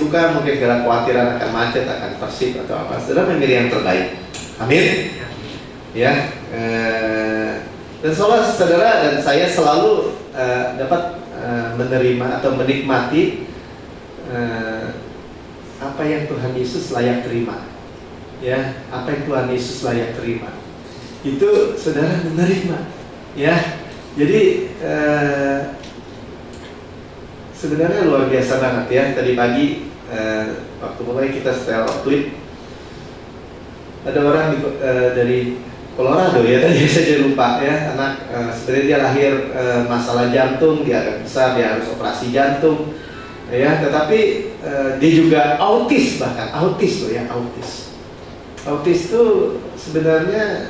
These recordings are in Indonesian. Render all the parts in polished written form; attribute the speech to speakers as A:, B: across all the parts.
A: suka, mungkin karena khawatiran akan macet, akan persib atau apa, saudara memilih yang terbaik. Amin. Ya, dan saudara dan saya selalu dapat menerima atau menikmati apa yang Tuhan Yesus layak terima. Ya, apa yang Tuhan Yesus layak terima, itu saudara menerima. Ya, jadi sebenarnya luar biasa banget ya. Tadi pagi waktu mulai kita setel tweet, ada orang dari Colorado ya, tadi saya lupa ya, anak sebenarnya dia lahir masalah jantung, dia agak besar, dia harus operasi jantung ya, tetapi dia juga autis, bahkan autis loh ya, autis tuh sebenarnya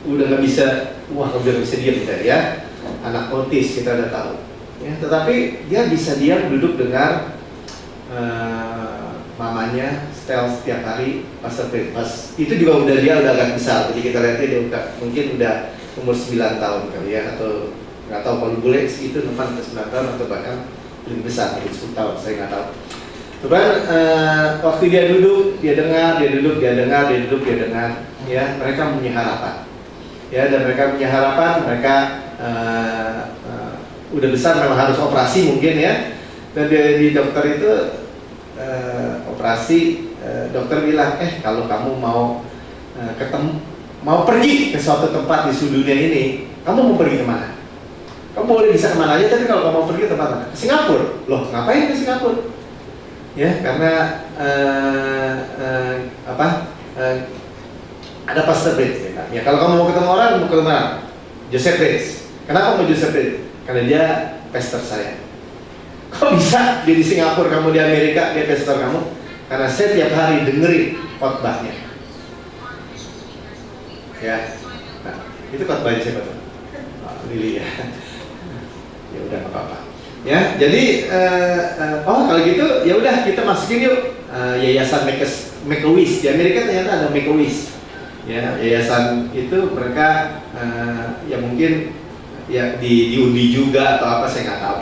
A: udah nggak bisa, nggak bisa diam ya, anak autis kita udah tahu ya, tetapi dia bisa diam duduk dengar mamanya setel setiap hari pas itu juga udah dia udah agak besar, jadi kita lihat dia mungkin udah umur 9 tahun kali ya, atau nggak tahu kalau boleh segitu 9 tahun atau bahkan lebih besar, mungkin 10 tahun, saya nggak tahu. Cuman waktu dia duduk, dia dengar, dia duduk, dia dengar, dia duduk, dia dengar, ya mereka punya harapan, ya, dan mereka punya harapan, mereka udah besar memang harus operasi mungkin ya, dan di dokter itu operasi, dokter bilang, kalau kamu mau mau pergi ke suatu tempat di seluruh dunia ini, kamu mau pergi kemana? Kamu boleh bisa kemana aja, tapi kalau kamu mau pergi ke tempat mana? Ke Singapura. Loh, ngapain ke Singapura? Ya, karena ada Pastor Bridge ya. Kalau kamu mau ketemu orang, mau ketemu mana? Joseph Bridge. Kenapa mau Joseph Bridge? Karena dia pastor saya. Kok bisa dia di Singapura, kamu di Amerika, dia pastor kamu? Karena saya tiap hari dengerin khotbahnya. Ya, nah, itu khotbahnya siapa tuh? Lili ya. Ya udah nggak apa-apa. Ya, jadi kalau gitu ya udah kita masukin yuk yayasan Make a Wish. Di Amerika ternyata ada Make a Wish. Ya, yayasan itu mereka ya mungkin ya diundi juga atau apa, saya nggak tahu.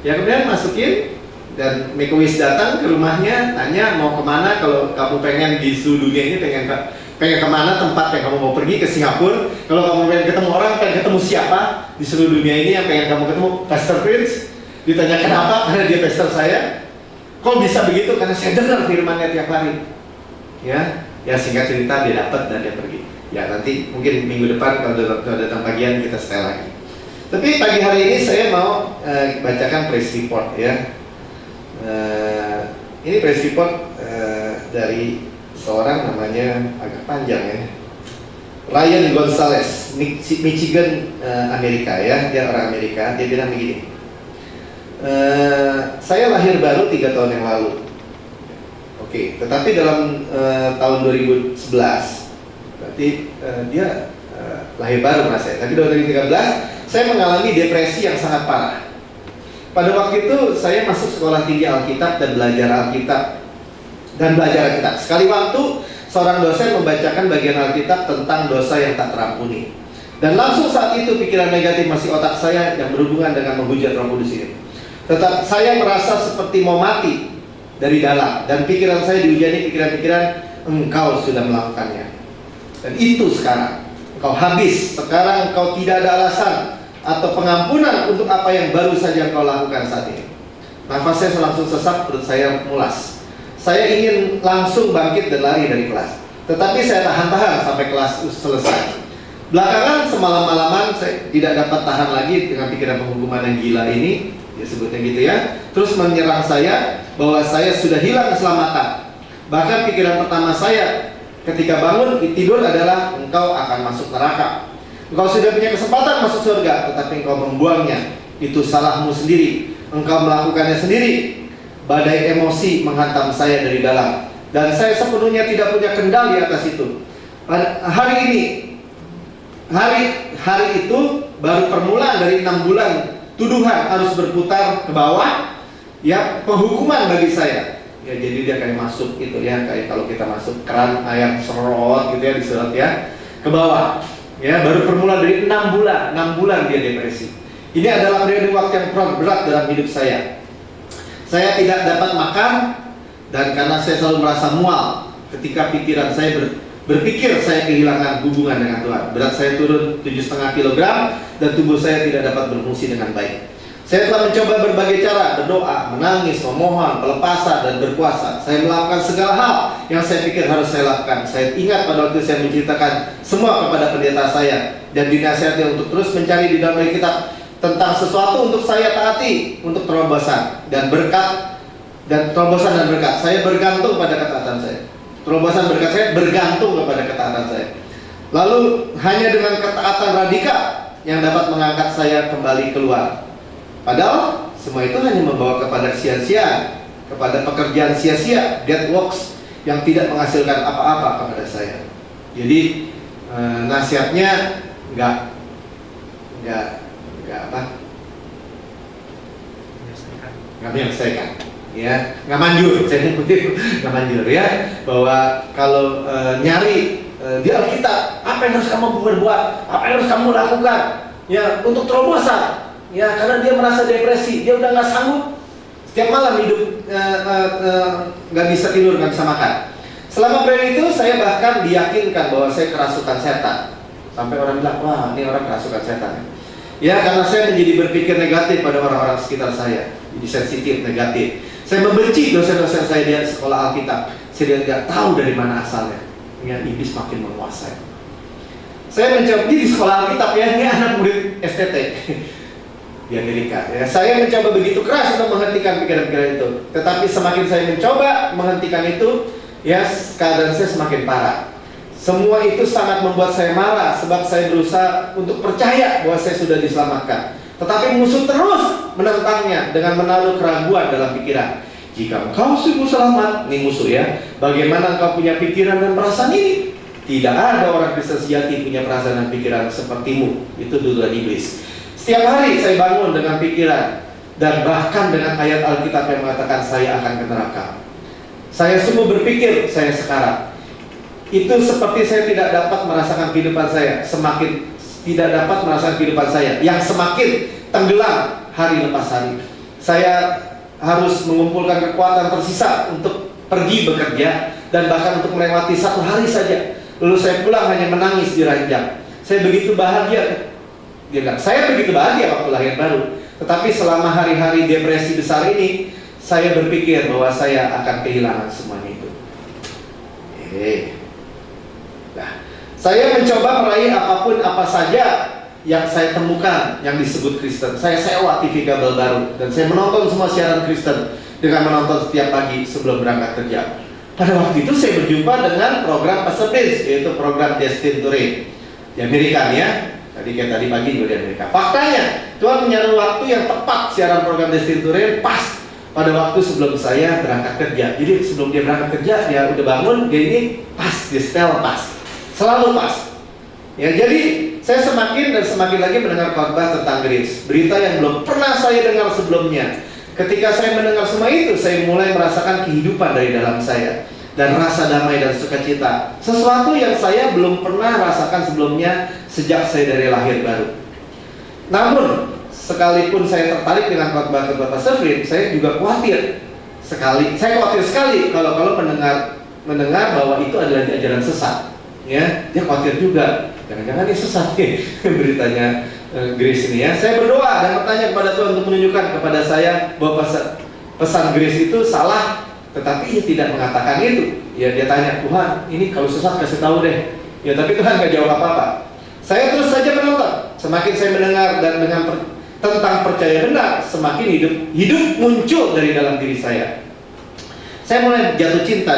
A: Ya kemudian masukin, dan Make a Wish datang ke rumahnya, tanya mau kemana, kalau kamu pengen di seluruh dunia ini pengen kemana tempat yang kamu mau pergi, ke Singapura. Kalau kamu pengen ketemu orang, pengen ketemu siapa di seluruh dunia ini yang pengen kamu ketemu? Pastor Prince. Ditanya kenapa? Karena dia pastor saya. Kok bisa begitu? Karena saya dengar firman-Nya tiap hari. Ya singkat cerita dia dapat dan dia pergi. Ya nanti mungkin minggu depan kalau datang bagian kita setel lagi. Tapi pagi hari ini saya mau bacakan press report ya. Ini press report dari seorang namanya agak panjang ya, Ryan Gonzalez, Michigan, Amerika ya, dia orang Amerika. Dia bilang begini, saya lahir baru 3 tahun yang lalu. Oke, tetapi dalam tahun 2011, berarti dia lahir baru mas ya. Tapi 2013 saya mengalami depresi yang sangat parah. Pada waktu itu saya masuk sekolah tinggi Alkitab dan belajar Alkitab. Sekali waktu seorang dosen membacakan bagian Alkitab tentang dosa yang tak terampuni. Dan langsung saat itu pikiran negatif masih otak saya yang berhubungan dengan menghujat Roh Kudus ini. Tetap saya merasa seperti mau mati dari dalam, dan pikiran saya dihujani pikiran-pikiran, engkau sudah melakukannya. Dan itu sekarang engkau habis. Sekarang engkau tidak ada alasan atau pengampunan untuk apa yang baru saja engkau lakukan saat ini. Nafas saya langsung sesak, perut saya mulas. Saya ingin langsung bangkit dan lari dari kelas, tetapi saya tahan-tahan sampai kelas selesai. Belakangan semalam-malaman saya tidak dapat tahan lagi dengan pikiran penghukuman yang gila ini, dia sebutnya gitu ya. Terus menyerang saya bahwa saya sudah hilang keselamatan. Bahkan pikiran pertama saya ketika bangun tidur adalah engkau akan masuk neraka. Engkau sudah punya kesempatan masuk surga, tetapi engkau membuangnya. Itu salahmu sendiri. Engkau melakukannya sendiri. Badai emosi menghantam saya dari dalam, dan saya sepenuhnya tidak punya kendali atas itu. Hari ini, hari itu baru permulaan dari 6 bulan tuduhan harus berputar ke bawah. Ya, penghukuman bagi saya. Ya, jadi dia kayak masuk itu ya, kayak kalau kita masuk keran air serot gitu ya, diserot ya ke bawah. Ya, baru permulaan dari 6 bulan dia depresi. Ini adalah periode waktu yang berat dalam hidup saya. Saya tidak dapat makan, Dan karena saya selalu merasa mual ketika pikiran saya berpikir saya kehilangan hubungan dengan Tuhan. Berat saya turun 7,5 kilogram dan tubuh saya tidak dapat berfungsi dengan baik. Saya telah mencoba berbagai cara, berdoa, menangis, memohon, pelepasan, dan berpuasa. Saya melakukan segala hal yang saya pikir harus saya lakukan. Saya ingat pada waktu saya menceritakan semua kepada pendeta saya dan dinasihati untuk terus mencari di dalam Alkitab tentang sesuatu untuk saya taati, untuk terobosan dan berkat. Dan terobosan dan berkat, saya bergantung pada ketaatan saya. Terobosan berkat saya bergantung kepada ketaatan saya. Lalu hanya dengan ketaatan radikal yang dapat mengangkat saya kembali keluar. Padahal semua itu hanya membawa kepada sia-sia, kepada pekerjaan sia-sia, dead works yang tidak menghasilkan apa-apa kepada saya. Jadi nasihatnya nggak menyelesaikan. Ya, nggak manjur, saya kutip nggak manjur ya, bahwa kalau nyari di Alkitab apa yang harus kamu berbuat, apa yang harus kamu lakukan ya untuk terobosan ya, karena dia merasa depresi, dia udah nggak sanggup, setiap malam hidup nggak bisa tidur, nggak bisa makan. Selama periode itu saya bahkan diyakinkan bahwa saya kerasukan setan, sampai orang bilang wah ini orang kerasukan setan ya, karena saya menjadi berpikir negatif pada orang-orang sekitar saya, jadi sensitif, negatif. Saya membenci dosen-dosen saya di sekolah Alkitab. Saya tidak tahu dari mana asalnya. Ya, iblis makin menguasai. Saya mencoba di sekolah Alkitab ya, ini anak murid STT di Amerika. Ya, saya mencoba begitu keras untuk menghentikan pikiran-pikiran itu. Tetapi semakin saya mencoba menghentikan itu, ya keadaan saya semakin parah. Semua itu sangat membuat saya marah, sebab saya berusaha untuk percaya bahwa saya sudah diselamatkan. Tetapi musuh terus menentangnya dengan menaruh keraguan dalam pikiran. Jika engkau sungguh selamat, ini musuh ya, bagaimana engkau punya pikiran dan perasaan ini? Tidak ada orang Kristen sejati punya perasaan dan pikiran sepertimu. Itu tuduhan iblis. Setiap hari saya bangun dengan pikiran dan bahkan dengan ayat Alkitab yang mengatakan saya akan ke neraka. Saya sungguh berpikir saya sekarang. Itu seperti saya tidak dapat merasakan kehidupan saya, semakin tidak dapat merasakan kehidupan saya yang semakin tenggelam hari lepas hari. Saya harus mengumpulkan kekuatan tersisa untuk pergi bekerja dan bahkan untuk melewati satu hari saja. Lalu saya pulang hanya menangis di ranjang. Saya begitu bahagia. Dia bilang, saya begitu bahagia waktu lahir baru. Tetapi selama hari-hari depresi besar ini, saya berpikir bahwa saya akan kehilangan semuanya itu. Nah, saya mencoba meraih apapun apa saja yang saya temukan yang disebut Kristen. Saya sewa TV kabel baru dan saya menonton semua siaran Kristen dengan menonton setiap pagi sebelum berangkat kerja. Pada waktu itu saya berjumpa dengan program Pastor Vince, yaitu program Destined to Reign di Amerika ya. Tadi pagi juga di Amerika. Faktanya Tuhan menyaruh waktu yang tepat siaran program Destined to Reign pas pada waktu sebelum saya berangkat kerja. Jadi sebelum dia berangkat kerja, dia udah bangun, dia ini pas, di setel pas, selalu pas. Ya, jadi saya semakin dan semakin lagi mendengar khotbah tentang grace, berita yang belum pernah saya dengar sebelumnya. Ketika saya mendengar semua itu, saya mulai merasakan kehidupan dari dalam saya dan rasa damai dan sukacita, sesuatu yang saya belum pernah rasakan sebelumnya sejak saya dari lahir baru. Namun sekalipun saya tertarik dengan khotbah-khotbah Pastor Vince, saya juga khawatir sekali. Saya khawatir sekali kalau mendengar bahwa itu adalah ajaran sesat. Ya, dia khawatir juga. Jangan-jangan dia sesat nih beritanya Grace ini ya. Saya berdoa dan bertanya kepada Tuhan untuk menunjukkan kepada saya bahwa pesan Grace itu salah, tetapi ia tidak mengatakan itu. Ya, dia tanya, Tuhan, ini kalau sesat kasih tahu deh. Ya, tapi Tuhan gak jawab apa-apa. Saya terus saja menonton. Semakin saya mendengar dan tentang percaya benar, semakin hidup muncul dari dalam diri saya. Saya mulai jatuh cinta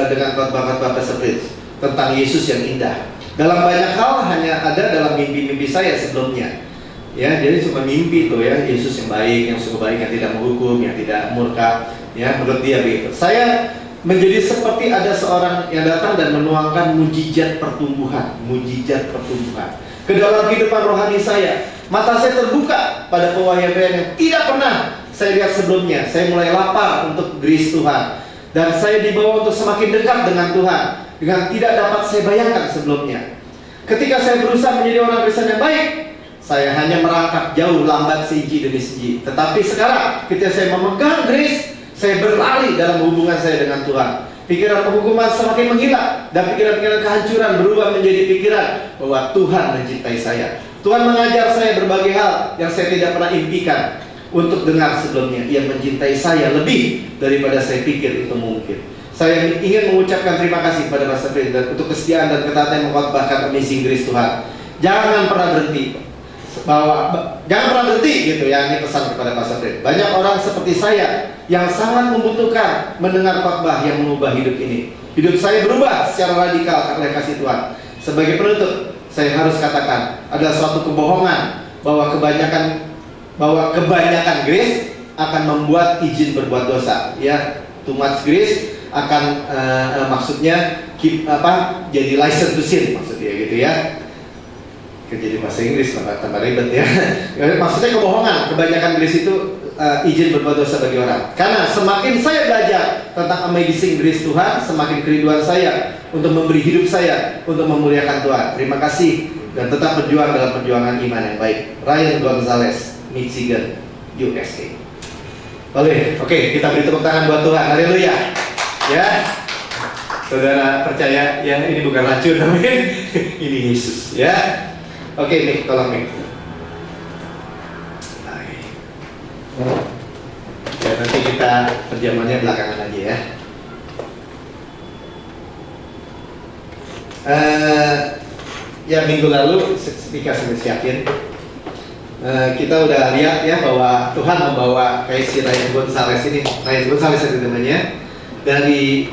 A: dengan khotbah-khotbah Pastor Vince tentang Yesus yang indah. Dalam banyak hal hanya ada dalam mimpi-mimpi saya sebelumnya. Ya, jadi cuma mimpi tuh ya, Yesus yang baik, yang sungguh baik, yang tidak menghukum, yang tidak murka. Ya, menurut dia begitu. Saya menjadi seperti ada seorang yang datang dan menuangkan mujizat pertumbuhan ke dalam kehidupan rohani saya. Mata saya terbuka pada pewahyuan yang tidak pernah saya lihat sebelumnya. Saya mulai lapar untuk grace Tuhan, dan saya dibawa untuk semakin dekat dengan Tuhan dengan tidak dapat saya bayangkan sebelumnya. Ketika saya berusaha menjadi orang Kristen yang baik, saya hanya merangkak jauh lambat siji demi siji. Tetapi sekarang ketika saya memegang grace, Saya berlari dalam hubungan saya dengan Tuhan. Pikiran penghukuman semakin menghilang, dan pikiran-pikiran kehancuran berubah menjadi pikiran bahwa Tuhan mencintai saya. Tuhan mengajar saya berbagai hal yang saya tidak pernah impikan untuk dengar sebelumnya. Ia mencintai saya lebih daripada saya pikir itu mungkin. Saya ingin mengucapkan terima kasih kepada Pastor Fred untuk kesetiaan dan ketaatan yang mengkhotbahkan Amazing Grace Tuhan. Jangan pernah berhenti. Jangan pernah berhenti gitu ya, ini pesan kepada Pastor Fred. Banyak orang seperti saya yang sangat membutuhkan mendengar khotbah yang mengubah hidup ini. Hidup saya berubah secara radikal oleh kasih Tuhan. Sebagai penutup, saya harus katakan ada suatu kebohongan bahwa kebanyakan grace akan membuat izin berbuat dosa. Ya, too much grace akan maksudnya jadi license to sin maksudnya gitu ya. Jadi bahasa Inggris tambah ribet ya. Maksudnya kebohongan. Kebanyakan grace itu izin berbuat dosa bagi orang. Karena semakin saya belajar tentang amazing grace Tuhan, semakin kerinduan saya untuk memberi hidup saya untuk memuliakan Tuhan. Terima kasih dan tetap berjuang dalam perjuangan iman yang baik. Ryan Gonzalez, Michigan, USA. Oke, kita beri tepuk tangan buat Tuhan. Haleluya. Ya. Saudara percaya ya, ini bukan racun namanya. Ini Yesus ya. Oke, Mik, tolong Mik. Ya, nanti kita perjamannya belakangan aja ya. Ya minggu lalu Mika sudah siapin. Kita udah lihat ya bahwa Tuhan membawa kayak si Ryan Gonzalez ini, Ryan Gonzalez itu namanya, dari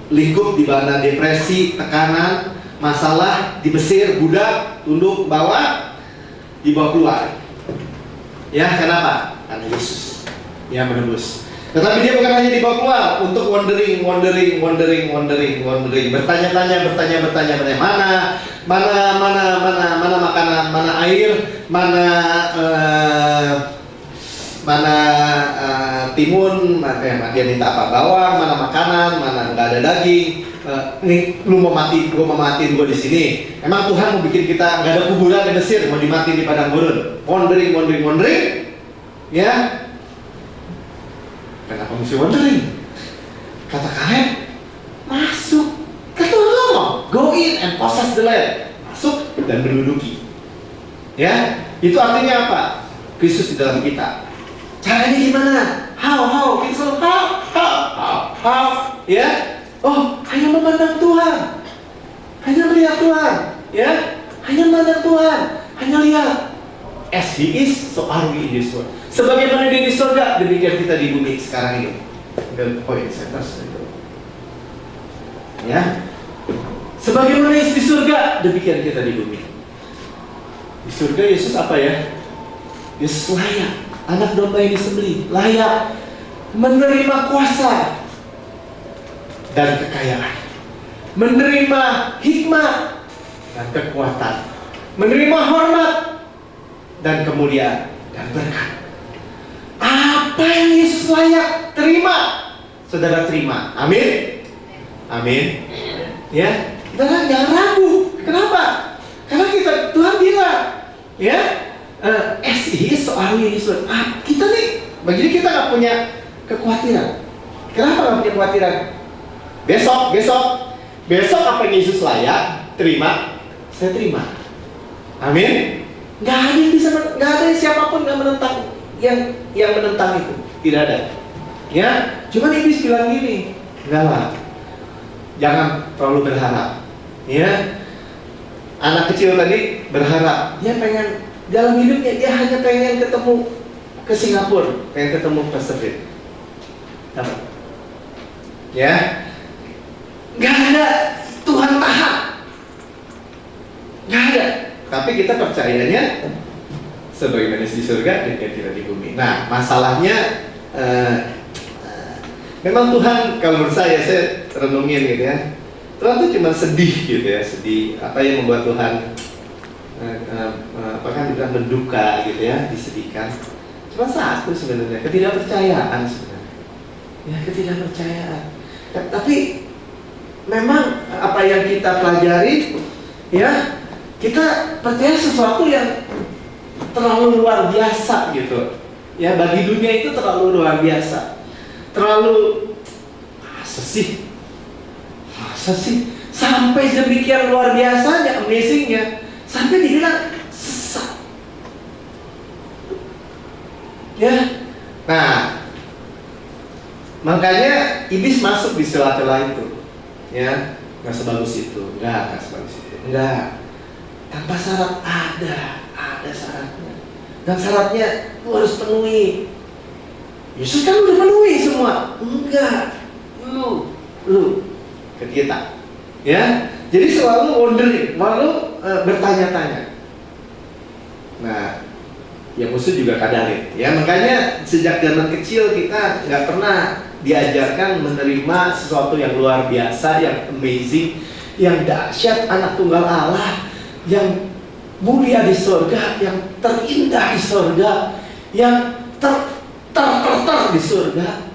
A: lingkup di mana depresi, tekanan, masalah di Mesir, budak, tunduk, dibawa keluar. Ya, kenapa? Karena Yesus yang menebus. Tetapi dia bukan hanya dibawa keluar untuk wondering, bertanya-tanya, mana makanan, mana air, mana timun, dia minta apa, bawang, mana makanan, mana nggak ada daging. Nih, lu mau mati, gua mau matiin gua di sini. Emang Tuhan mau bikin kita nggak ada kuburan di Mesir, mau dimatiin di padang gurun? Wondering, ya. Kenapa mesti wondering? Kata Kaleb, masuk. Kata Tuhan ngomong, go in and possess the land. Masuk dan menduduki. Ya, itu artinya apa? Kristus di dalam kita. Caranya gimana? How? Kita selalu how? Ya. Oh, hanya memandang Tuhan, hanya melihat Tuhan, ya, hanya memandang Tuhan, hanya lihat. As He is, so are we in this world. Sebagaimana Dia di surga, demikian kita di bumi sekarang ini. Dan poin saya itu. Ya, sebagaimana Yesus di surga, demikian kita di bumi. Di surga Yesus apa ya? Yesus layak, anak domba yang disembelih, layak menerima kuasa dan kekayaan, menerima hikmat dan kekuatan, menerima hormat dan kemuliaan dan berkat. Apa yang Yesus layak terima, saudara terima. Amin. Ya, kita jangan ragu. Kenapa? Karena Tuhan bilang, ya, as He is, so are we in His word. Kita nih, begini kita nggak punya kekhawatiran. Kenapa nggak punya kekhawatiran? Besok apa yang Yesus layak terima, saya terima. Amin. Nggak ada siapapun nggak menentang yang menentang itu, tidak ada. Ya, cuman iblis bilang gini, enggak lah, jangan terlalu berharap. Ya, anak kecil tadi berharap, dia pengen dalam hidupnya dia hanya pengen ketemu ke Singapura, pengen ketemu Pastor Fred. Ya. Gak ada Tuhan tahan, gak ada. Tapi kita percayanya sebagaimana di surga dan tidak di bumi. Nah, masalahnya memang Tuhan, kalau menurut saya renungin gitu ya, Tuhan tuh cuma sedih gitu ya, sedih. Apa yang membuat Tuhan dibilang menduka gitu ya, disedihkan. Cuma satu sebenarnya, ketidakpercayaan sebenarnya. Ya, ketidakpercayaan. Tapi memang apa yang kita pelajari, ya, kita percaya sesuatu yang terlalu luar biasa gitu, Ya, bagi dunia itu terlalu luar biasa. Terlalu, masa sih? Sampai demikian luar biasanya, amazingnya, sampai dibilang sesat. Ya, nah, makanya iblis masuk di celah-celah itu. Ya, nggak sebagus itu, nggak sebagus itu, nggak. Tanpa syarat, ada syaratnya. Dan syaratnya lu harus penuhi. Yesus kan udah penuhi semua. Enggak, lu ke kita. Ya, jadi selalu wondering, selalu bertanya-tanya. Nah, yang musuh juga kadarin. Ya, makanya sejak zaman kecil kita nggak pernah diajarkan menerima sesuatu yang luar biasa, yang amazing, yang dahsyat, anak tunggal Allah, yang mulia di surga, yang terindah di surga, yang ter di surga.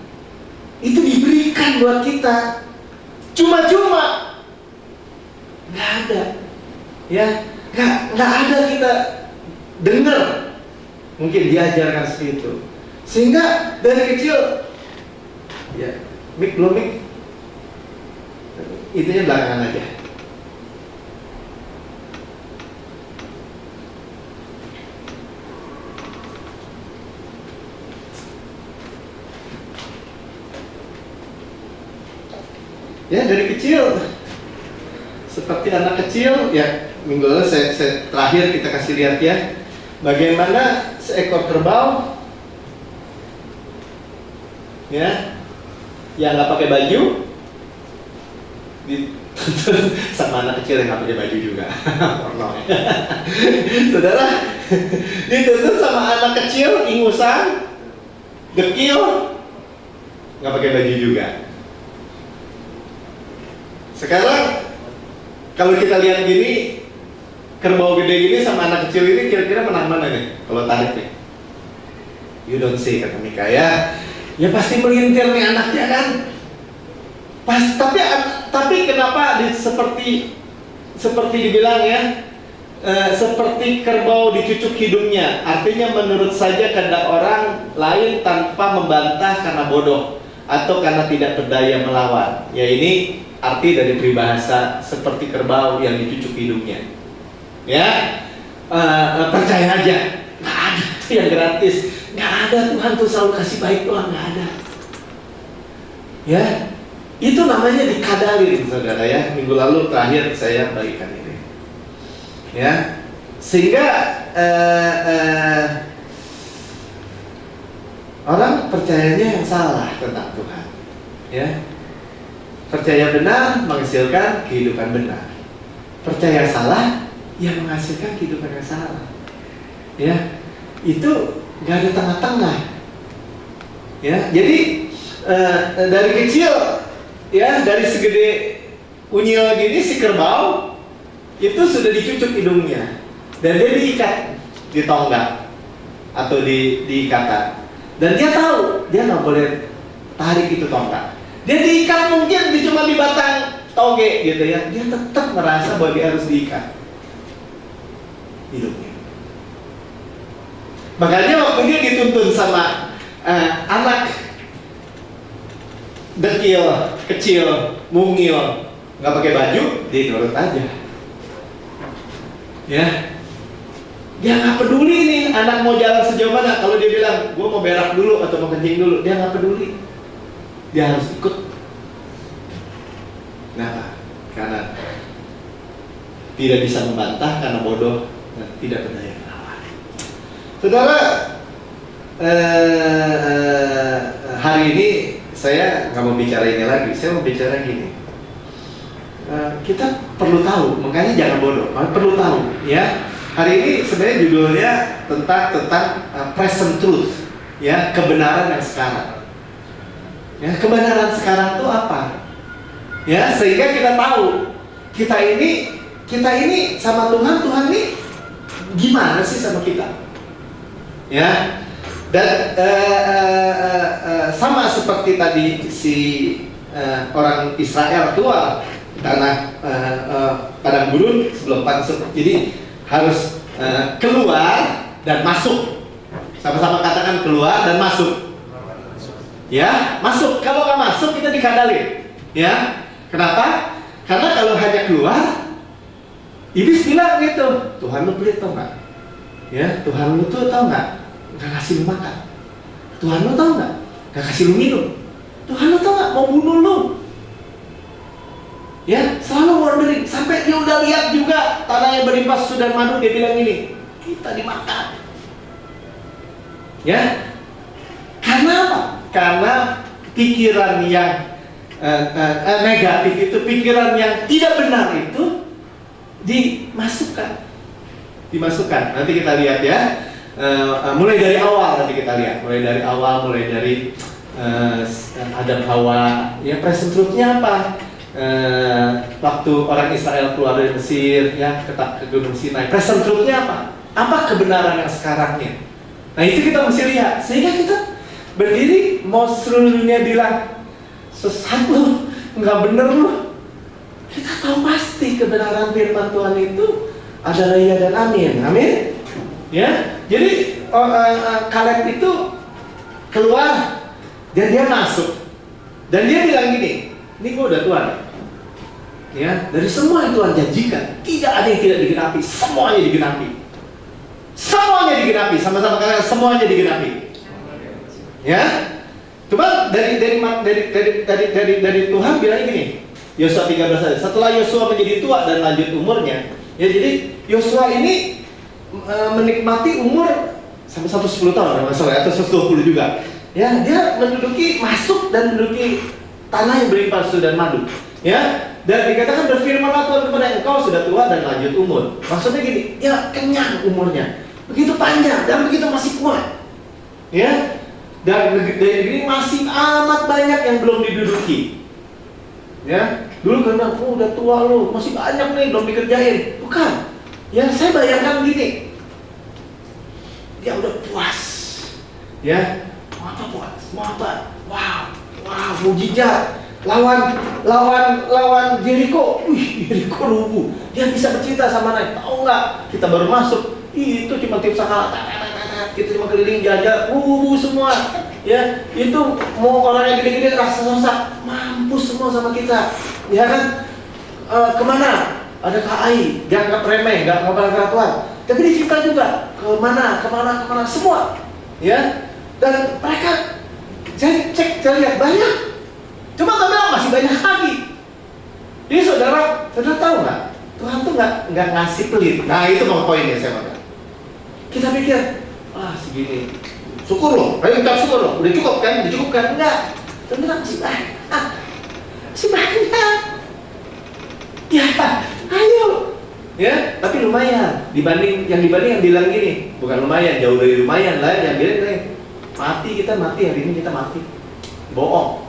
A: Itu diberikan buat kita. Cuma-cuma. Nggak ada. Ya, nggak ada kita dengar. Mungkin diajarkan seperti itu. Sehingga dari kecil, ya, belum itunya belakangan aja. Ya, dari kecil seperti anak kecil, ya, minggu lalu saya terakhir kita kasih lihat ya, bagaimana seekor kerbau, ya, yang nggak pakai baju, sama anak kecil yang nggak pakai baju juga, porno ya. Saudara, dituntut sama anak kecil, ingusan, dekil, nggak pakai baju juga. Sekarang kalau kita lihat gini, kerbau gede gini sama anak kecil ini kira-kira menang mana nih? Kalau tarik nih, you don't see, kata Mika ya. Ya pasti melintir nih anaknya kan. Tapi kenapa seperti dibilang ya, seperti kerbau dicucuk hidungnya. Artinya menurut saja kehendak orang lain tanpa membantah karena bodoh atau karena tidak berdaya melawan. Ya, ini arti dari peribahasa seperti kerbau yang dicucuk hidungnya. Ya, percaya aja, nggak ada tuh yang gratis, nggak ada. Tuhan tuh selalu kasih baik doang, nggak ada. Ya, itu namanya dikadarin, saudara ya. Minggu lalu terakhir saya bagikan ini. Ya, sehingga orang percayanya yang salah tentang Tuhan. Ya. Percaya benar menghasilkan kehidupan benar. Percaya salah yang menghasilkan kehidupan yang salah. Ya, itu nggak ada tengah-tengah. Ya, jadi dari kecil, ya, dari segede unyil gini si kerbau itu sudah dicucuk hidungnya dan dia diikat di tonggak atau di ikatan. Dan dia tahu dia nggak boleh tarik itu tonggak. Dia diikat mungkin cuma di batang toge gitu ya. Dia tetap merasa bahwa dia harus diikat hidupnya. Makanya waktu dia dituntun sama anak dekil, kecil, mungil, nggak pakai baju, dia nurut aja. Ya, dia nggak peduli nih anak mau jalan sejauh mana. Kalau dia bilang, gue mau berak dulu atau mau kencing dulu, dia nggak peduli. Dia harus ikut. Kenapa? Karena tidak bisa membantah, karena bodoh dan tidak berdaya melawan. Saudara, hari ini saya nggak mau bicara ini lagi. Saya mau bicara gini. Kita perlu tahu, makanya jangan bodoh. Perlu tahu, ya. Hari ini sebenarnya judulnya tentang present truth, ya, kebenaran yang sekarang. Ya, kebenaran sekarang itu apa? Ya, sehingga kita tahu kita ini sama Tuhan ini gimana sih sama kita? Ya, dan sama seperti tadi si orang Israel keluar tanah padang gurun sebelum pansut. Jadi harus keluar dan masuk Sama-sama katakan keluar dan masuk. Ya, masuk. Kalau nggak masuk kita dikadalin. Ya, kenapa? Karena kalau hanya keluar, iblis bilang gitu, Tuhan lu pelit tau nggak? Ya, Tuhan lu tuh tau nggak? Nggak kasih lu makan. Tuhan lu tau nggak? Nggak kasih lu minum. Tuhan lu tau nggak? Mau bunuh lu. Ya, selalu wondering. Sampai dia udah lihat juga tanah yang berlimpah susu dan madu, dia bilang gini, kita dimakan. Ya, karena apa? Karena pikiran yang negatif itu, pikiran yang tidak benar itu dimasukkan. Nanti kita lihat ya. Mulai dari awal nanti kita lihat. Mulai dari Adam Hawa. Ya, present truth-nya apa? Waktu orang Israel keluar dari Mesir, ya, ke Gunung Sinai. Present truth-nya apa? Apa kebenaran yang sekarangnya? Nah, itu kita mesti lihat. Sehingga kita berdiri, mau seluruh dunia bilang sesat lu, nggak bener lu, kita tahu pasti kebenaran firman Tuhan itu adalah iya dan amin. Amin. Ya, jadi Kaleb itu keluar dan dia masuk dan dia bilang gini, ini gua udah tua nih. Ya, dari semua yang Tuhan janjikan, tidak ada yang tidak digenapi, semuanya digenapi. Semuanya digenapi, sama-sama kalian, semuanya digenapi. Ya, coba dari Tuhan bilang gini, Yosua 13 ayat. Setelah Yosua menjadi tua dan lanjut umurnya, ya, jadi Yosua ini menikmati umur sampai 110 tahun, masalah atau 120 juga. Ya, dia masuk dan menduduki tanah yang berlimpah susu dan madu. Ya, dan dikatakan berfirmanlah Tuhan kepada engkau sudah tua dan lanjut umur. Maksudnya gini, ya kenyang umurnya, begitu panjang dan begitu masih kuat. Ya, dan negeri ini masih amat banyak yang belum diduduki. Ya, dulu karena udah tua lu, masih banyak nih belum dikerjain. Bukan. Ya, saya bayangkan gini, dia udah puas. Ya, mau apa puas? Mau apa? Wow, mujizat. Lawan Jericho. Jericho rubuh. Dia bisa bercinta sama naik. Tahu nggak? Kita baru masuk. Itu cuma tim sakala. Kita cuma keliling jajar, rubuh semua. Ya, itu mau orang yang gede-gede rasa-rasa mampus semua sama kita. Ya kan? Kemana? Ada KAI, dianggap remeh, nggak ngobrol Tuhan. Tapi dicipta juga kemana semua. Ya, dan mereka saya lihat banyak. Cuma kami masih banyak lagi. Jadi saudara tahu nggak? Tuhan tuh nggak ngasih pelit. Nah, itu mau poinnya saya makan. Kita pikir, segini, syukur loh, ayo kita syukur loh, udah cukup kan? Enggak, ternyata masih banyak. Ya, ayo. Ya, tapi lumayan. Dibanding yang bilang gini, bukan lumayan, jauh dari lumayan lah. Yang bilang kita mati hari ini kita mati, bohong.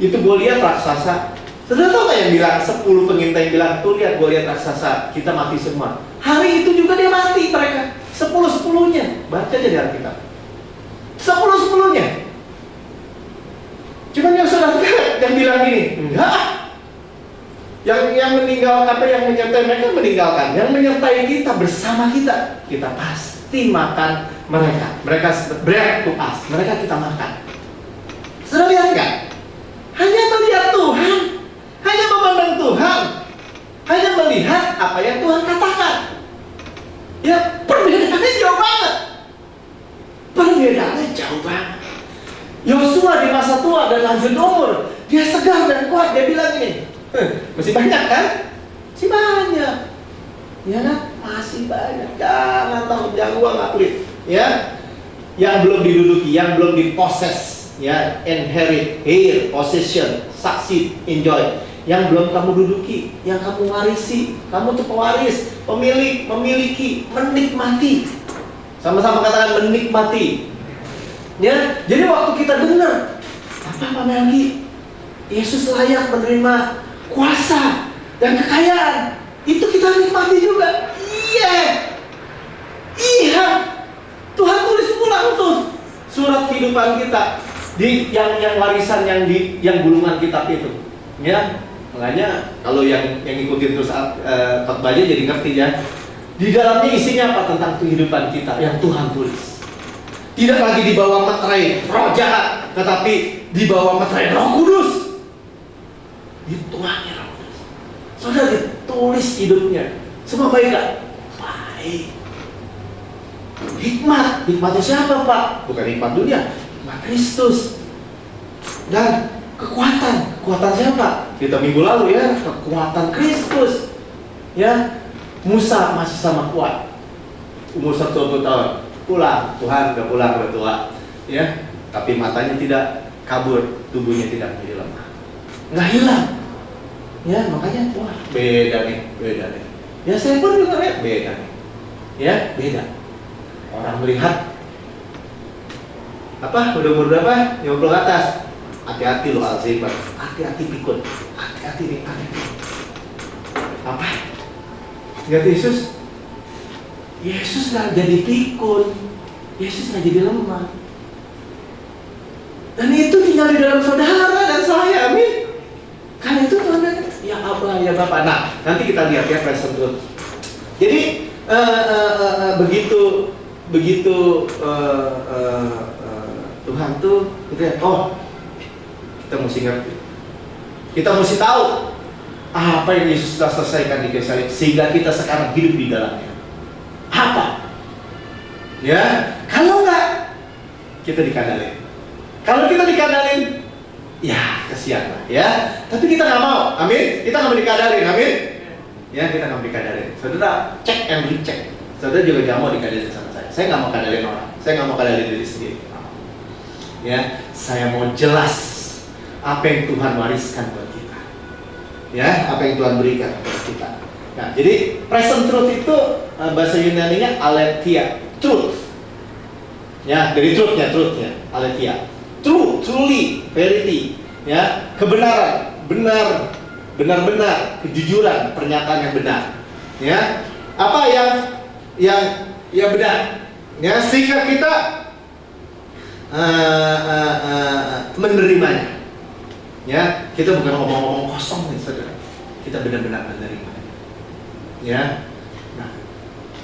A: Itu gue lihat raksasa. Saudara tahu nggak yang bilang 10 pengintai bilang, tuh lihat gue lihat raksasa, kita mati semua. Hari itu juga dia mati mereka. 10-10-nya. Baca aja di Alkitab. 10-10-nya. Cuma yang saudara yang bilang gini, enggak. Yang meninggal yang menyertai mereka meninggalkan. Yang menyertai kita bersama kita pasti makan mereka. Mereka bread to us. Mereka kita makan. Saudara lihat nggak? Hanya melihat Tuhan, hanya memandang Tuhan, hanya melihat apa yang Tuhan katakan. Ya, perbedaannya jauh banget. Yosua di masa tua dan lanjut umur, dia segar dan kuat. Dia bilang ini, masih banyak kan? Masih banyak. Ya kan? Masih banyak. Jangan gua nggak pelit. Ya, yang belum diduduki, yang belum diposes. Ya, inherit, heir, possession, succeed, enjoy. Yang belum kamu duduki, yang kamu warisi, kamu tuh pewaris, pemilik, memiliki, menikmati. Sama-sama katakan menikmati. Ya, jadi waktu kita dengar Pak Melki, Yesus layak menerima kuasa dan kekayaan, itu kita nikmati juga. Iya. Tuhan tulis ulang tuh surat kehidupan kita di yang warisan yang gulungan kitab itu. Ya, makanya kalau yang ikutin terus khotbahnya jadi ngerti ya. Di dalamnya isinya apa tentang kehidupan kita yang Tuhan tulis. Tidak lagi di bawah meterai roh jahat, tetapi di bawah meterai Roh Kudus. Dituangnya Roh Kudus. Saudara, ditulis hidupnya. Semua baik gak? Baik. Hikmatnya siapa, Pak? Bukan hikmat dunia, hikmat Kristus. Dan kekuatan siapa? Kita minggu lalu ya, kekuatan Kristus. Ya, Musa masih sama kuat. Umur 120 tahun. Pulang, Tuhan udah pulang, udah tua, ya. Tapi matanya tidak kabur, tubuhnya tidak menjadi lemah, nggak hilang, ya. Makanya, wah, beda nih. Ya saya pun juga beda nih, ya, beda. Orang melihat apa? Udah umur berapa? 50 ke atas. Hati-hati lo Alzheimer, hati-hati pikun, hati-hati nih, apa? Lihat Yesus nggak jadi pikun, Yesus nggak jadi lemah, dan itu tinggal di dalam saudara dan saya, amin. Karena itu Tuhan, ya Abah, ya Bapak. Nah, nanti kita lihat ya present truth. Jadi begitu Tuhan tuh, gitu ya. Oh, kita mesti ngerti, kita mesti tahu apa yang Yesus sudah selesaikan di kayu salib, sehingga kita sekarang hidup di dalamnya. Apa? Ya, kalau enggak, kita dikadalin. Kalau kita dikadalin, ya kesian lah, ya. Tapi kita nggak mau, amin. Kita nggak mau dikadalin, amin. Ya, kita nggak mau dikadalin. Saudara, cek and recheck. Saudara juga nggak mau dikadalin sama saya. Saya nggak mau kadalin orang. Saya nggak mau kadalin diri sendiri. Ya, saya mau jelas apa yang Tuhan wariskan buat kita. Ya, apa yang Tuhan berikan kepada kita. Nah, jadi present truth itu bahasa Yunani-nya aletheia, truth. Ya, dari truthnya, aletheia. True, truly, verity. Ya, kebenaran, benar-benar, kejujuran, pernyataan yang benar. Ya, apa yang benar. Ya, sehingga kita menerimanya. Ya, kita bukan ngomong-ngomong kosong nih, saudara. Kita benar-benar menerima. Ya, nah,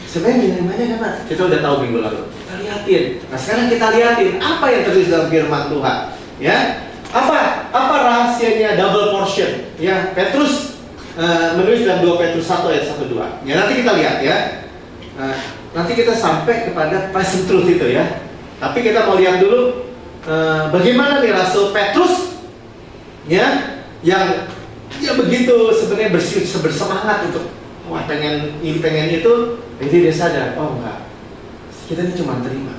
A: sebenarnya menerimanya kan, kita udah tahu minggu lalu. Kita lihatin. Nah, sekarang kita lihatin apa yang tertulis dalam firman Tuhan. Ya, apa rahasianya double portion? Ya, Petrus menulis dalam 2 Petrus 1 ayat 1-2. Ya, nanti kita lihat ya. Nanti kita sampai kepada present truth itu ya. Tapi kita mau lihat dulu bagaimana nih Rasul Petrus, ya, yang begitu sebenarnya bersemangat untuk wah pengen itu, jadi dia sadar, oh enggak, kita ini cuma terima.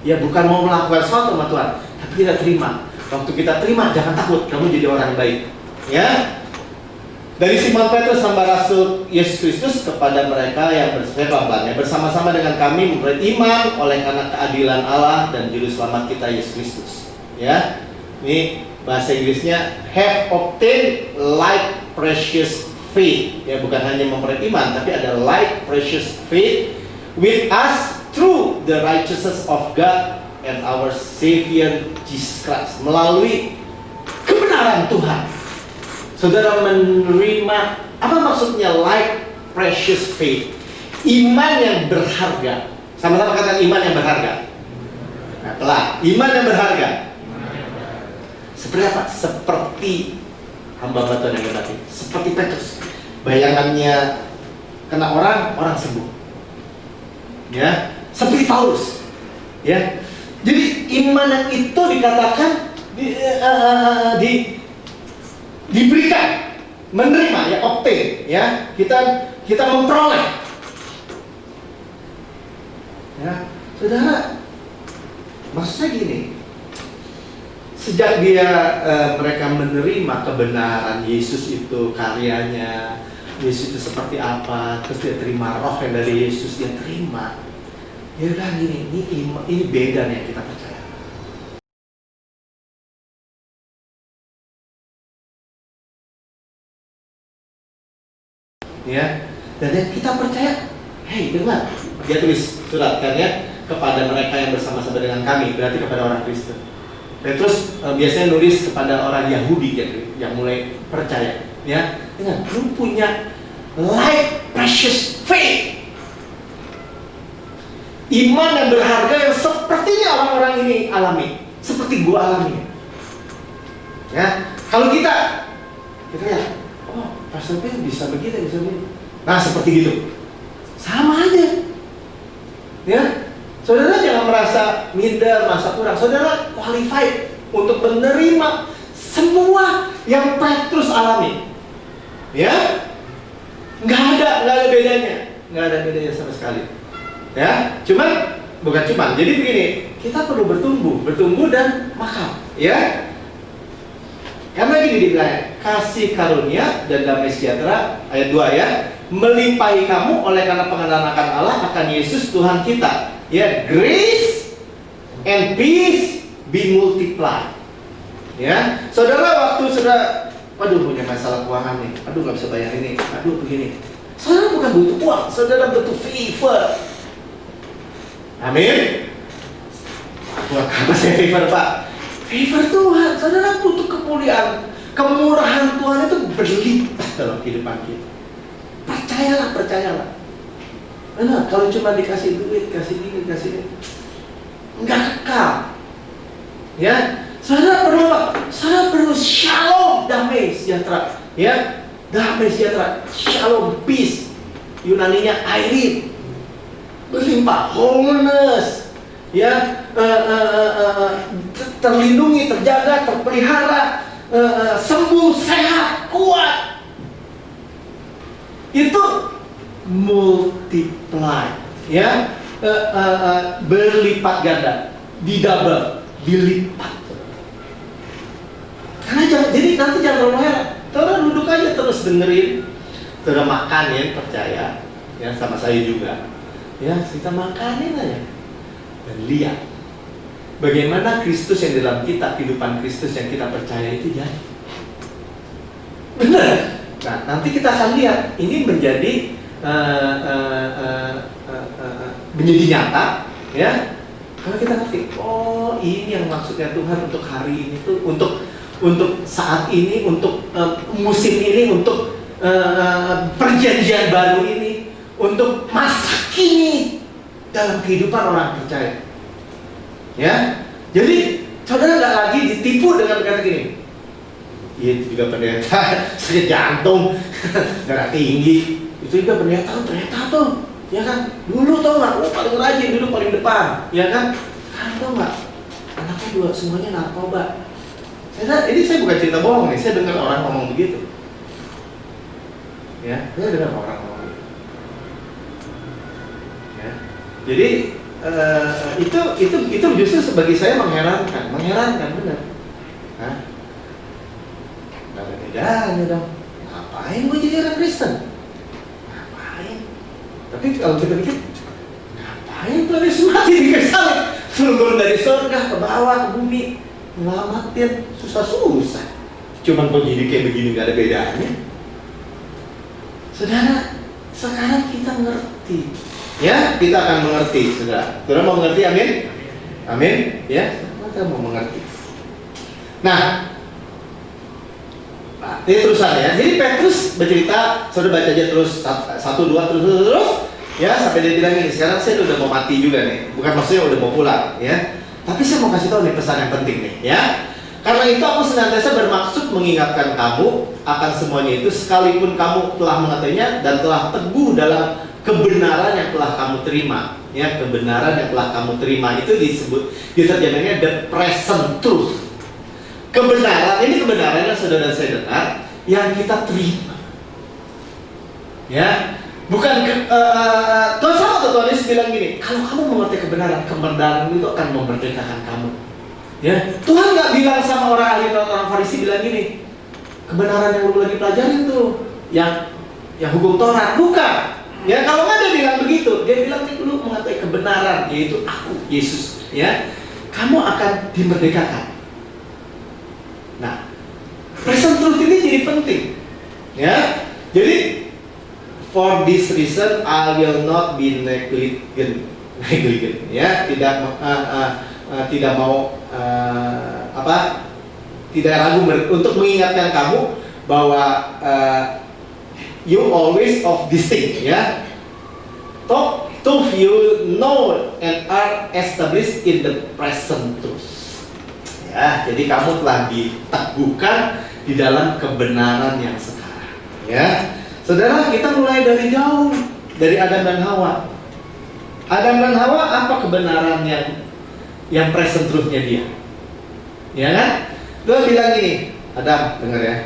A: Ya, bukan mau melakukan sesuatu sama Tuhan, tapi kita terima. Waktu kita terima, jangan takut, kamu jadi orang yang baik. Ya, dari Simon Petrus hamba Rasul Yesus Kristus kepada mereka yang bersama-sama dengan kami memperoleh iman oleh karena keadilan Allah dan juru selamat kita Yesus Kristus. Ya, ini bahasa Inggrisnya have obtained like precious faith. Ya, bukan hanya memperoleh iman, tapi ada like precious faith with us through the righteousness of God and our Savior Jesus Christ. Melalui kebenaran Tuhan, saudara menerima. Apa maksudnya like precious faith? Iman yang berharga. Sama-sama kata iman yang berharga. Nah, telah iman yang berharga. Seperti apa? Seperti hamba Tuhan yang berbakti. Seperti Petrus. Bayangannya kena orang sembuh. Ya, seperti Paulus. Ya. Jadi iman yang itu dikatakan diberikan, menerima, ya, obtain, ya, kita memperoleh. Ya, saudara, maksudnya gini, sejak mereka menerima kebenaran Yesus itu karyanya, Yesus itu seperti apa, terus dia terima roh yang dari Yesus, dia terima. Ya udah gini, ini beda nih yang kita percaya. Ya, dan yang kita percaya, hei dengar, dia tulis surat kan ya, kepada mereka yang bersama-sama dengan kami, berarti kepada orang Kristen. Petrus biasanya nulis kepada orang Yahudi yang mulai percaya. Ya, dengar, lu punya like precious faith. Iman yang berharga yang sepertinya orang-orang ini alami, seperti gua alami. Ya, kalau kita ya, oh, Pastor Ben bisa begini, bisa begini. Nah, seperti gitu. Sama aja. Ya, saudara jangan merasa minder, merasa kurang. Saudara qualified untuk menerima semua yang Petrus alami. Ya, nggak ada bedanya sama sekali. Ya, bukan cuman. Jadi begini, kita perlu bertumbuh dan makam. Ya, karena gini dibilang, kasih karunia dan damai sejahtera ayat 2 ya, melimpahi kamu oleh karena pengenalan akan Allah, akan Yesus Tuhan kita. Ya, grace and peace be multiplied. Ya, saudara waktu sudah, waduh punya masalah keuangan nih, aduh nggak bisa bayar ini, aduh begini. Saudara bukan butuh uang, saudara butuh favor. Amin. Buat apa saya favor, Pak? Favor Tuhan. Saudara butuh kemuliaan, kemurahan Tuhan itu berlimpah dalam kehidupan kita. Percayalah. Nah, kalau cuma dikasih duit, kasih ini, enggak kekal. Ya, saudara perlu apa? Saudara perlu shalom, damai sejahtera. Ya, damai sejahtera, shalom, peace. Yunaninya airin, berlimpah, wholeness. Ya, terlindungi, terjaga, terpelihara, sembuh, sehat, kuat. Itu multiply, ya, berlipat ganda, didouble, dilipat. Karena jadi nanti jangan terlalu heran. Saudara duduk aja terus dengerin, saudara makan ya, percaya, ya sama saya juga. Ya, kita makanin aja dan lihat bagaimana Kristus yang dalam kita, kehidupan Kristus yang kita percaya itu jadi. Benar. Nah, nanti kita akan lihat ini menjadi nyata, ya. Kalau kita ngerti, oh ini yang maksudnya Tuhan untuk hari ini tuh, untuk saat ini, untuk musim ini, untuk perjanjian baru ini, untuk masa kini dalam kehidupan orang percaya. Ya, jadi saudara nggak lagi ditipu dengan kata gini. Iya, itu juga pendeta sakit jantung, darah tinggi. Itu juga pendeta tuh, ya kan? Dulu tau nggak, paling rajin, dulu paling depan, ya kan? Sekarang tau nggak, anaknya juga semuanya narkoba. Ini saya bukan cerita bohong nih, saya dengar orang ngomong begitu. Ya, saya dengar orang ngomong begitu. Ya, jadi itu justru bagi saya mengherankan benar. Hah? Gak ada bedanya dong. Ngapain gue jadi orang Kristen? Ngapain? Tapi kalau kita pikir, ngapain Tuhan Yesus mati di kayu salib? Turun dari surga ke bawah ke bumi, nyelamatin, susah-susah. Cuman begini kayak begini gak ada bedanya. Saudara, sekarang kita ngerti. Ya, kita akan mengerti, saudara. Saudara mau mengerti, amin? Amin, ya. Kita mau mengerti. Nah, ini terusan ya. Jadi Petrus bercerita, saudara baca aja terus 1, 2 terus, ya sampai dia bilang ini. Sekarang saya udah mau mati juga nih. Bukan maksudnya udah mau pulang, ya. Tapi saya mau kasih tahu nih pesan yang penting nih, ya. Karena itu aku senantiasa bermaksud mengingatkan kamu akan semuanya itu, sekalipun kamu telah mengetahuinya dan telah teguh dalam kebenaran yang telah kamu terima. Ya, kebenaran yang telah kamu terima itu disebut, diterjemahnya the present truth. Kebenaran, ini kebenaran yang saudara saya dengar, yang kita terima. Ya, bukan Tuhan sama atau Tuhan Yesus bilang gini, kalau kamu mengerti kebenaran itu akan memerdekakan kamu. Ya, Tuhan nggak bilang sama orang ahli atau orang Farisi bilang gini, kebenaran yang lu lagi pelajarin tuh, yang hukum Taurat, bukan. Ya, kalau nggak dia bilang begitu, dia bilang lu mengetahui kebenaran, yaitu aku, Yesus. Ya, kamu akan dimerdekakan. Nah, present truth ini jadi penting, ya. Jadi, for this reason I will not be negligent, ya, tidak mau tidak ragu untuk mengingatkan kamu bahwa you always of this thing, ya. To you know and are established in the present truth. Ya, jadi kamu telah diteguhkan di dalam kebenaran yang sekarang. Ya, saudara, kita mulai dari jauh, dari Adam dan Hawa. Adam dan Hawa, apa kebenaran yang present truth-nya dia? Ya kan? Dia bilang gini, Adam, dengar ya,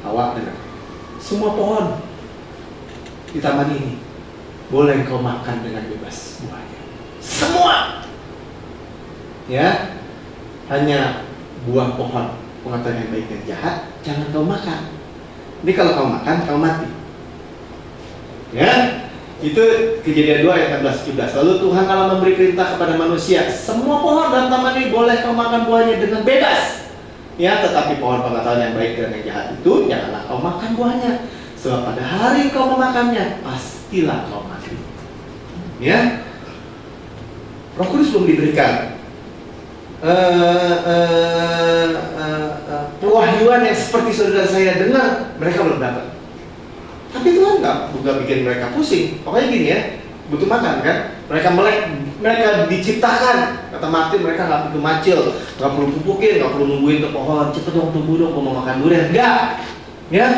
A: Hawa dengar. Semua pohon di taman ini boleh kau makan dengan bebas buahnya. Semua. Ya, hanya buah pohon pengetahuan yang baik dan jahat jangan kau makan. Jadi kalau kau makan, kau mati. Ya, itu Kejadian 2 ayat 16-17. Lalu Tuhan Allah memberi perintah kepada manusia, semua pohon dalam taman ini boleh kau makan buahnya dengan bebas. Ya, tetapi pohon pengetahuan yang baik dan yang jahat itu janganlah kau makan buahnya. Sebab pada hari kau memakannya, pastilah kau mati. Ya, Roh Kudus belum diberikan pewahyuan yang seperti saudara saya dengar, mereka belum dapat. Tapi Tuhan bukan bikin mereka pusing. Pokoknya gini ya, butuh makan kan? Mereka melek, mereka diciptakan. Kata Martin, mereka nggak perlu macil, nggak perlu pupukin, nggak perlu nungguin ke pohon. Cepet dong tumbuh dong, mau makan durian. Enggak, ya.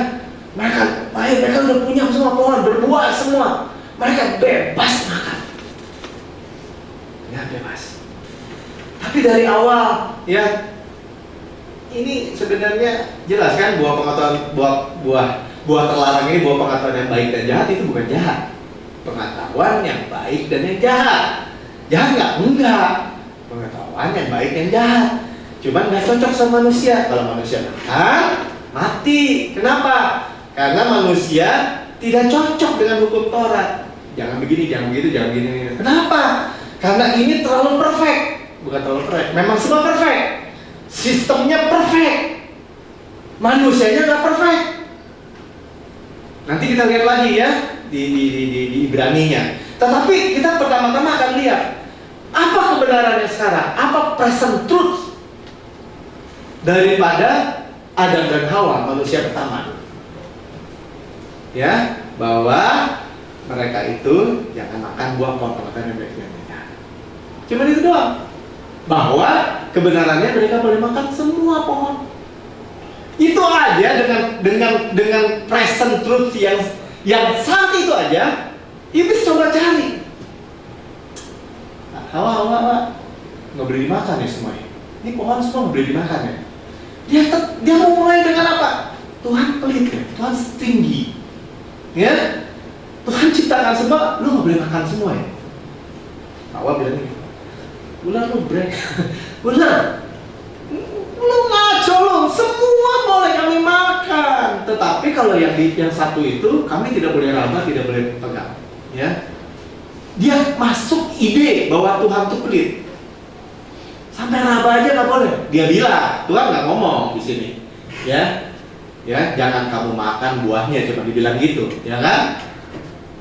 A: Mereka udah punya semua pohon, berbuah semua. Mereka bebas makan. Ya, bebas. Tapi dari awal, ya, ini sebenarnya jelas kan, buah pengetahuan, buah terlarang ini, buah pengetahuan yang baik dan jahat itu bukan jahat. Pengetahuan yang baik dan yang jahat. Jahat nggak? Enggak. Pengetahuan yang baik dan jahat. Cuman nggak cocok sama manusia. Kalau manusia makan, mati. Kenapa? Karena manusia tidak cocok dengan hukum Taurat. Jangan begini, jangan begitu, jangan begini. Kenapa? Karena ini terlalu perfect. Bukan terlalu perfect, memang semua perfect. Sistemnya perfect. Manusianya nggak perfect. Nanti kita lihat lagi ya di Ibrani-nya. Tetapi kita pertama-tama akan lihat apa kebenarannya sekarang, apa present truth daripada Adam dan Hawa, manusia pertama. Ya, bahwa mereka itu jangan makan buah pohon pengetahuan yang baik dan jahat. Cuma itu doang. Bahwa kebenarannya mereka boleh makan semua pohon. Itu aja dengan present truth yang saat itu aja, Iblis coba cari. Nah, Hawa nggak boleh dimakan ya semuanya. Ini pohon semua nggak boleh dimakan ya. Dia mau mulai dengan apa? Tuhan pelit ya, Tuhan stingy. Ya, Tuhan ciptakan semua, lu nggak boleh makan semua ya. Hawa bilang gitu. Ular lu break, ular. Lu ngaco lu, semua boleh kami makan. Tetapi kalau yang satu itu kami tidak boleh raba, tidak boleh pegang. Ya, dia masuk ide bahwa Tuhan itu pelit. Sampai raba aja nggak boleh. Dia bilang, Tuhan nggak ngomong di sini. Ya, jangan kamu makan buahnya, cuma dibilang gitu, ya kan?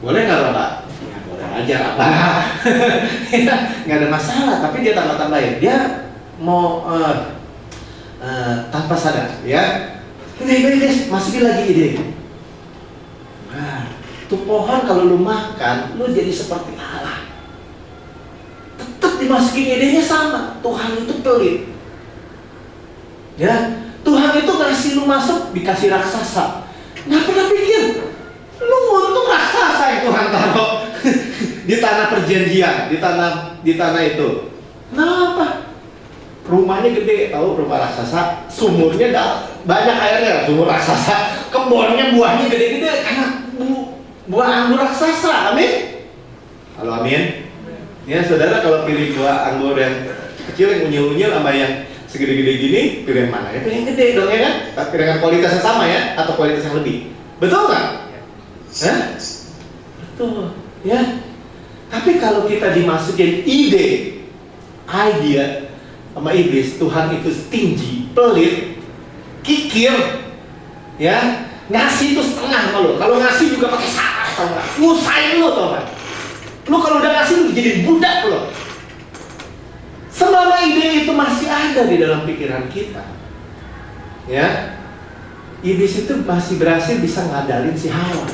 A: Boleh nggak raba? Ya boleh aja raba. Ya, nggak ada masalah. Tapi dia tambah-tambahin. Dia mau tanpa sadar, ya. Ini masukin lagi ide. Nah, tuh pohon kalau lu makan, lu jadi seperti Allah. Tetap dimasukin idenya sama. Tuhan itu pelit. Ya, Tuhan itu ngasih lu masuk, dikasih raksasa. Nggak pernah pikir, lu untung raksasa yang Tuhan taruh di tanah perjanjian, di tanah itu. Kenapa? Rumahnya gede, tahu rumah raksasa, sumurnya banyak airnya, sumur raksasa, kebunnya buahnya gede-gede karena buah anggur raksasa. Amin. Halo, amin. Ya saudara, kalau pilih buah anggur yang kecil yang unyil-unyil sama yang segede-gede gini, pilih yang mana? Ya pilih yang gede dong ya kan? Tapi dengan kualitasnya sama ya, atau kualitas yang lebih. Betul nggak? Hah? Betul. Ya. Tapi kalau kita dimasukin idea sama iblis, Tuhan itu stingy, pelit, kikir, ya, ngasih itu setengah malu. Kalau ngasih juga pakai salah, tau nggak? Ngusain lo, tau nggak? Lo kalau udah ngasih lo jadi budak lo. Selama ide itu masih ada di dalam pikiran kita, ya, iblis itu masih berhasil bisa ngadalin si Hawa.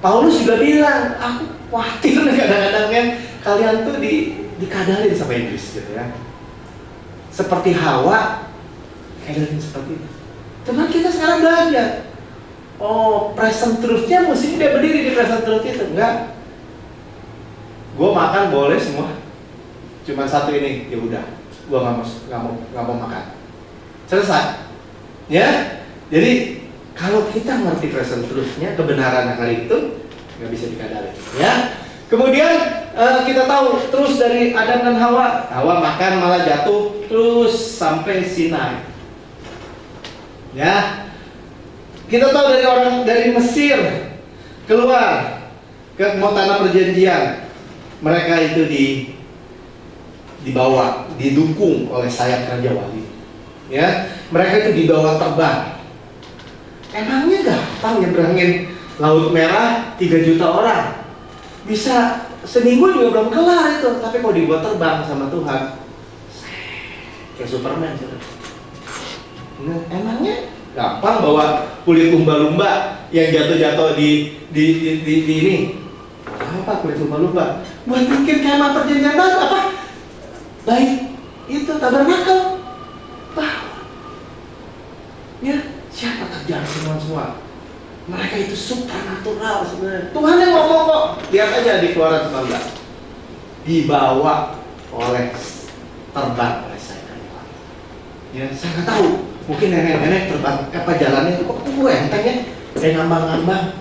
A: Paulus juga bilang, khawatir kadang-kadang kan kalian tuh dikadalin sama iblis gitu ya. Seperti Hawa, kadalin seperti itu. Cuman kita sekarang belajar. Oh, present truth-nya mesti dia berdiri di present truth itu. Enggak. Gue makan boleh semua. Cuma satu ini, ya udah. Gue nggak mau makan. Selesai. Ya. Jadi kalau kita ngerti present truth-nya, kebenaran kali itu nggak bisa dikadalin. Ya. Kemudian kita tahu terus dari Adam dan Hawa makan malah jatuh terus sampai Sinai. Ya, kita tahu dari Mesir keluar ke mau tanah perjanjian, mereka itu dibawa, didukung oleh sayap Raja Wali. Ya, mereka itu dibawa terbang. Emangnya gampang nyebrangin Laut Merah 3 juta orang? Bisa seminggu juga belum kelar itu, tapi kalau dibuat terbang sama Tuhan, kayak Superman sudah. Nah, emangnya gampang bawa kulit lumba-lumba yang jatuh-jatuh di ini? Apa kulit lumba-lumba? Buat bikin kemah perjanjian baru apa? Baik itu tabernakel. Wah, ya siapa kerjaan semua? Mereka itu supranatural sebenarnya. Tuhan yang ngomong kok. Lihat aja di Keluaran 19. Dibawa oleh terbang oleh sayap. Ya, saya nggak tahu. Mungkin nenek-nenek terbang apa jalannya itu kok enteng ya, kayak ngambang-ngambang.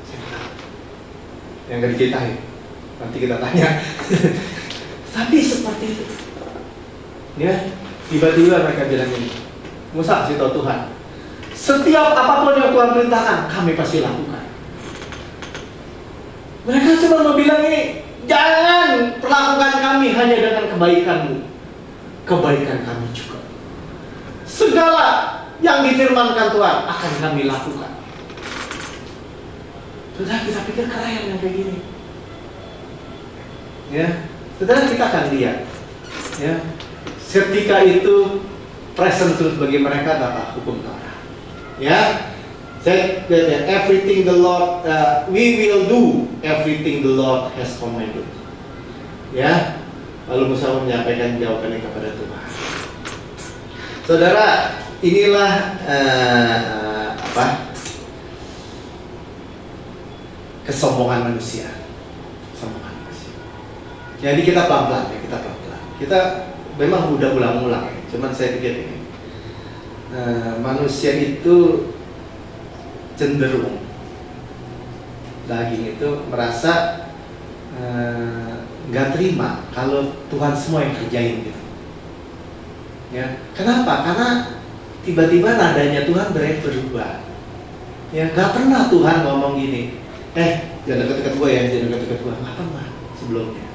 A: Saya nggak tahu. Yang nggak diceritain. Nanti kita tanya. Tapi seperti itu. Ya, tiba-tiba mereka bilang ini. Musa kasih tahu Tuhan. Setiap apapun yang Tuhan perintahkan, kami pasti lakukan. Mereka cuma mau bilang ini, jangan perlakukan kami hanya dengan kebaikanmu, kebaikan kami juga. Segala yang difirmankan Tuhan akan kami lakukan. Sudah kita pikir keren yang kayak gini. Ya, setelah kita akan lihat. Ya, ketika itu present truth bagi mereka adalah hukum Taurat. Ya, saya everything the Lord, we will do everything the Lord has commanded. Ya, lalu Musa menyampaikan jawabannya kepada Tuhan. Saudara, inilah kesombongan manusia. Kesombongan manusia. Jadi kita pelan-pelan. Kita memang udah ulang-ulang. Cuman saya pikir ini. Manusia itu cenderung daging itu merasa nggak terima kalau Tuhan semua yang kerjain gitu. Ya, kenapa? Karena tiba-tiba nadanya Tuhan berubah. Ya, nggak pernah Tuhan ngomong gini, jangan dekat-dekat gue ya, jangan dekat-dekat gue. Nggak pernah sebelumnya.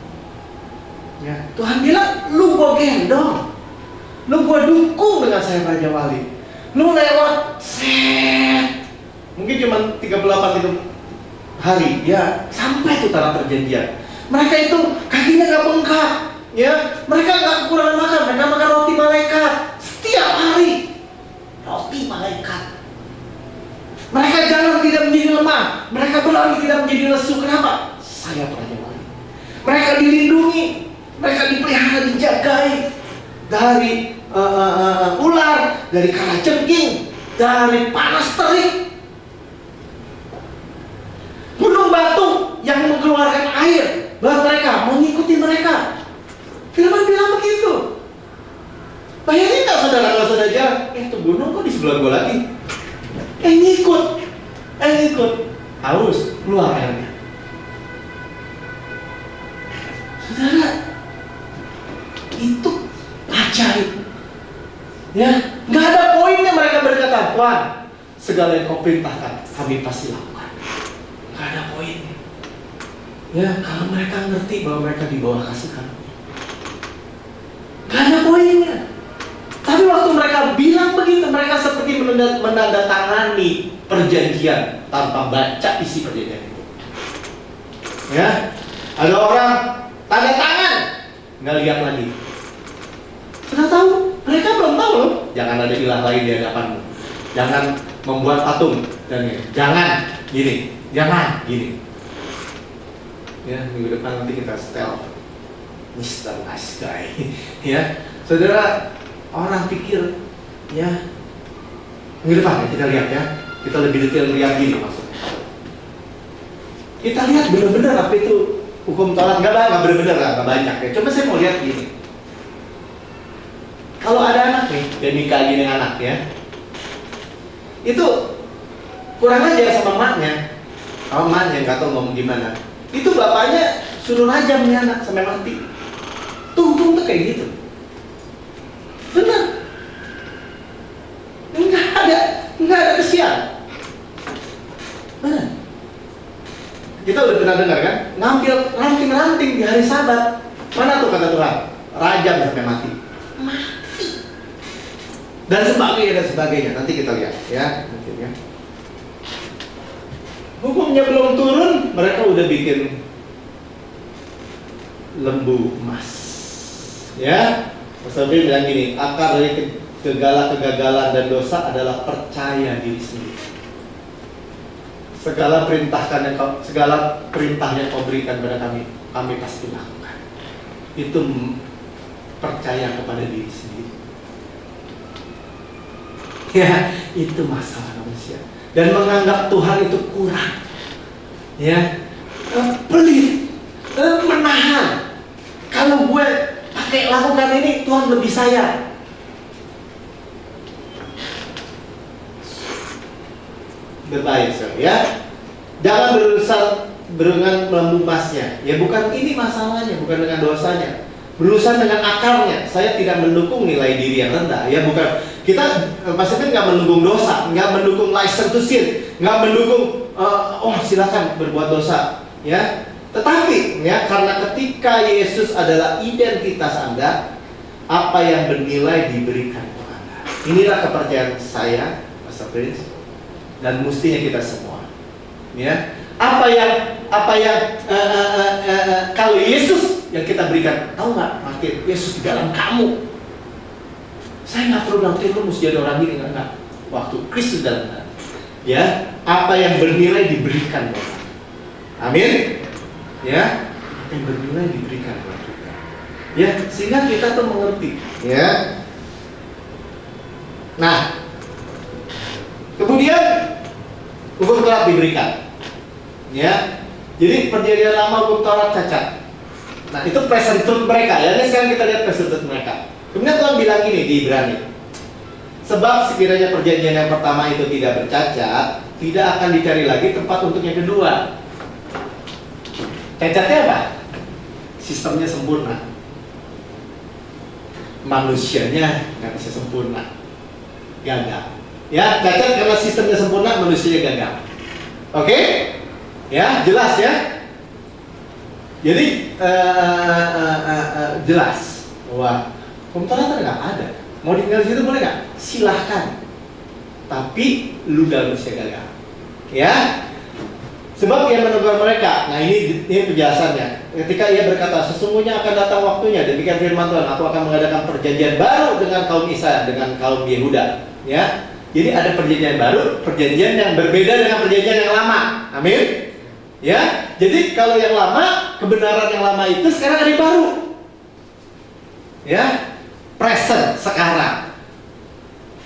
A: Ya, Tuhan bilang, lu gue gendong. Lu gua dukung dengan sayap Raja Wali. Lu lewat mungkin cuma 38 hari ya sampai itu tanah perjanjian. Mereka itu kakinya gak bengkak, ya. Mereka gak kekurangan makan. Mereka makan roti malaikat setiap hari. Roti malaikat. Mereka jalan tidak menjadi lemah. Mereka berlari tidak menjadi lesu. Kenapa? Sayap Raja Wali. Mereka dilindungi. Mereka dipelihara, dijagai dari ular, dari kalajengking, dari panas terik. Gunung batu yang mengeluarkan air buat mereka, mengikuti mereka. Firman bilang begitu. Bayangin gak saudara kalau saudara itu gunung kok di sebelah gua lagi? Ngikut. Haus, keluar airnya. Saudara, itu ajaib. Ya, nggak ada poinnya mereka berkata, Tuhan, segala yang kau perintahkan, kami pasti lakukan. Nggak ada poinnya. Ya, kalau mereka ngerti bahwa mereka di bawah kasih karunia, nggak ada poinnya. Tapi waktu mereka bilang begitu, mereka seperti menandatangani perjanjian tanpa baca isi perjanjian itu. Ya, ada orang tanda tangan, nggak lihat lagi. Sudah tahu, mereka belum tahu loh. Jangan ada ilah lain di hadapanmu. Jangan membuat patung dan jangan gini. Ya, minggu depan nanti kita setel Mr. Nice Guy. Ya, saudara, orang pikir ya minggu depan ya kita lihat ya, kita lebih detail lihat gini maksudnya. Kita lihat benar-benar apa itu hukum Taurat, nggak benar-benar lah, nggak banyak ya. Coba saya mau lihat gini. Kalau ada anak nih, dan nikah gini anak ya, itu kurang ajar sama emaknya, nggak tahu ngomong gimana. Itu bapaknya suruh rajam nih anak sampai mati. Tuh kayak gitu. Benar. Nggak ada kesian. Benar. Kita udah pernah dengar kan? Ngambil ranting-ranting di hari Sabat. Mana tuh kata Tuhan? Rajam sampai mati. Mati. Dan sebagainya. Nanti kita lihat ya. Mungkin ya. Hukumnya belum turun, mereka udah bikin lembu emas. Ya, Pastor Bill bilang gini, akar dari kegagalan dan dosa adalah percaya diri sendiri. Segala perintah yang kau berikan kepada kami pasti lakukan. Itu percaya kepada diri sendiri. Ya, itu masalah manusia. Dan menganggap Tuhan itu kurang. Ya, pelit, menahan. Kalau gue pakai lakukan ini, Tuhan lebih sayang. Berbaik, ya. Jangan berurusan dengan lembu emasnya. Ya, bukan ini masalahnya, bukan dengan dosanya. Berurusan dengan akarnya. Saya tidak mendukung nilai diri yang rendah. Ya, bukan. Kita pasti nggak mendukung dosa, nggak mendukung license to sin, nggak mendukung silakan berbuat dosa. Ya. Tetapi ya, karena ketika Yesus adalah identitas Anda, apa yang bernilai diberikan kepada Anda. Inilah kepercayaan saya, Pastor Prince, dan mestinya kita semua. Ya, apa yang kalau Yesus yang kita berikan, tahu nggak? Makin Yesus di dalam kamu. Saya nggak perlu bilang lu mesti jadi orang ini, nggak. Waktu Kristus dalam kita, ya, apa yang bernilai diberikan kepada kita. Amin. Ya, yang bernilai diberikan kepada kita. Ya, sehingga kita tuh mengerti. Ya. Nah, kemudian hukum Taurat diberikan. Ya, jadi perjanjian lama hukum Taurat cacat. Nah, itu present truth mereka. Ya, ini sekarang kita lihat present truth mereka. Kemudian Tuhan bilang gini di Ibrani. Sebab sekiranya perjanjian yang pertama itu tidak bercacat, tidak akan dicari lagi tempat untuk yang kedua. Cacatnya apa? Sistemnya sempurna. Manusianya nggak bisa sempurna. Gagal. Ya, cacat karena sistemnya sempurna, manusianya gagal. Oke? Ya, jelas ya. Jadi jelas bahwa hukum Taurat nggak ada. Mau tinggal di situ boleh nggak? Silahkan. Tapi lu dalam manusia gagal. Ya. Sebab ia menegur mereka. Nah, ini penjelasannya. Ketika ia berkata, sesungguhnya akan datang waktunya, demikian firman Tuhan, aku akan mengadakan perjanjian baru dengan kaum Israel, dengan kaum Yehuda. Ya. Jadi ada perjanjian baru, perjanjian yang berbeda dengan perjanjian yang lama. Amin. Ya. Jadi kalau yang lama, kebenaran yang lama itu sekarang ada yang baru. Ya. Present sekarang.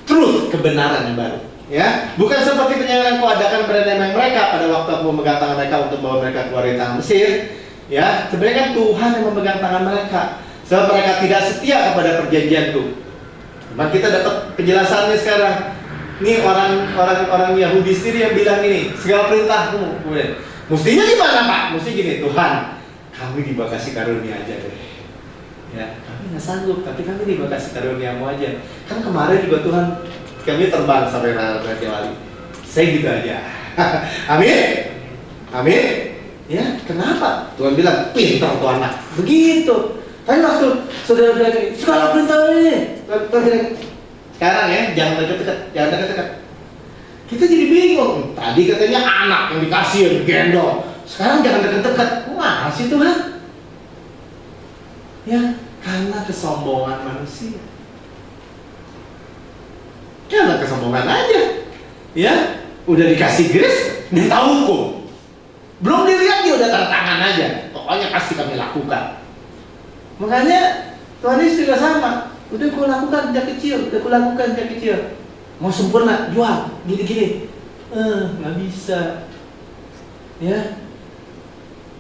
A: Truth, kebenaran yang baru. Ya, bukan seperti penyerangan kau adakan pada nenek mereka pada waktu aku memegang tangan mereka untuk bawa mereka keluar dari tanah Mesir. Ya, sebenarnya kan Tuhan yang memegang tangan mereka. Sebab mereka tidak setia kepada perjanjianku. Maka kita dapat penjelasannya sekarang. Ini orang Yahudi sendiri yang bilang ini, segala perintahmu. Mestinya gimana Pak? Mesti gini, Tuhan, kami dibawa kasih karunia aja deh. Ya, kami nggak sanggup, tapi kami dibawa kasih karuniamu aja. Kan kemarin juga Tuhan, kami terbang sampai Raja Wali. Saya gitu aja. Amin. Amin. Ya, kenapa? Tuhan bilang, pintar tuh anak. Begitu. Tapi waktu saudara bilang, segala perintah ini. Tuhan bilang, sekarang ya, jangan dekat-dekat. Kita jadi bingung. Tadi katanya anak yang dikasih, yang digendong. Sekarang jangan dekat-dekat. Wah, sih Tuhan. Ya, karena kesombongan manusia. Karena kesombongan aja. Ya, udah dikasih grace, dia tahu hukum. Belum dilihat dia udah tanda tangan aja. Pokoknya pasti kami lakukan. Makanya Tuhan Yesus juga sama. Udah gue lakukan sejak kecil, Mau sempurna, jual, gini-gini. Nggak bisa. Ya.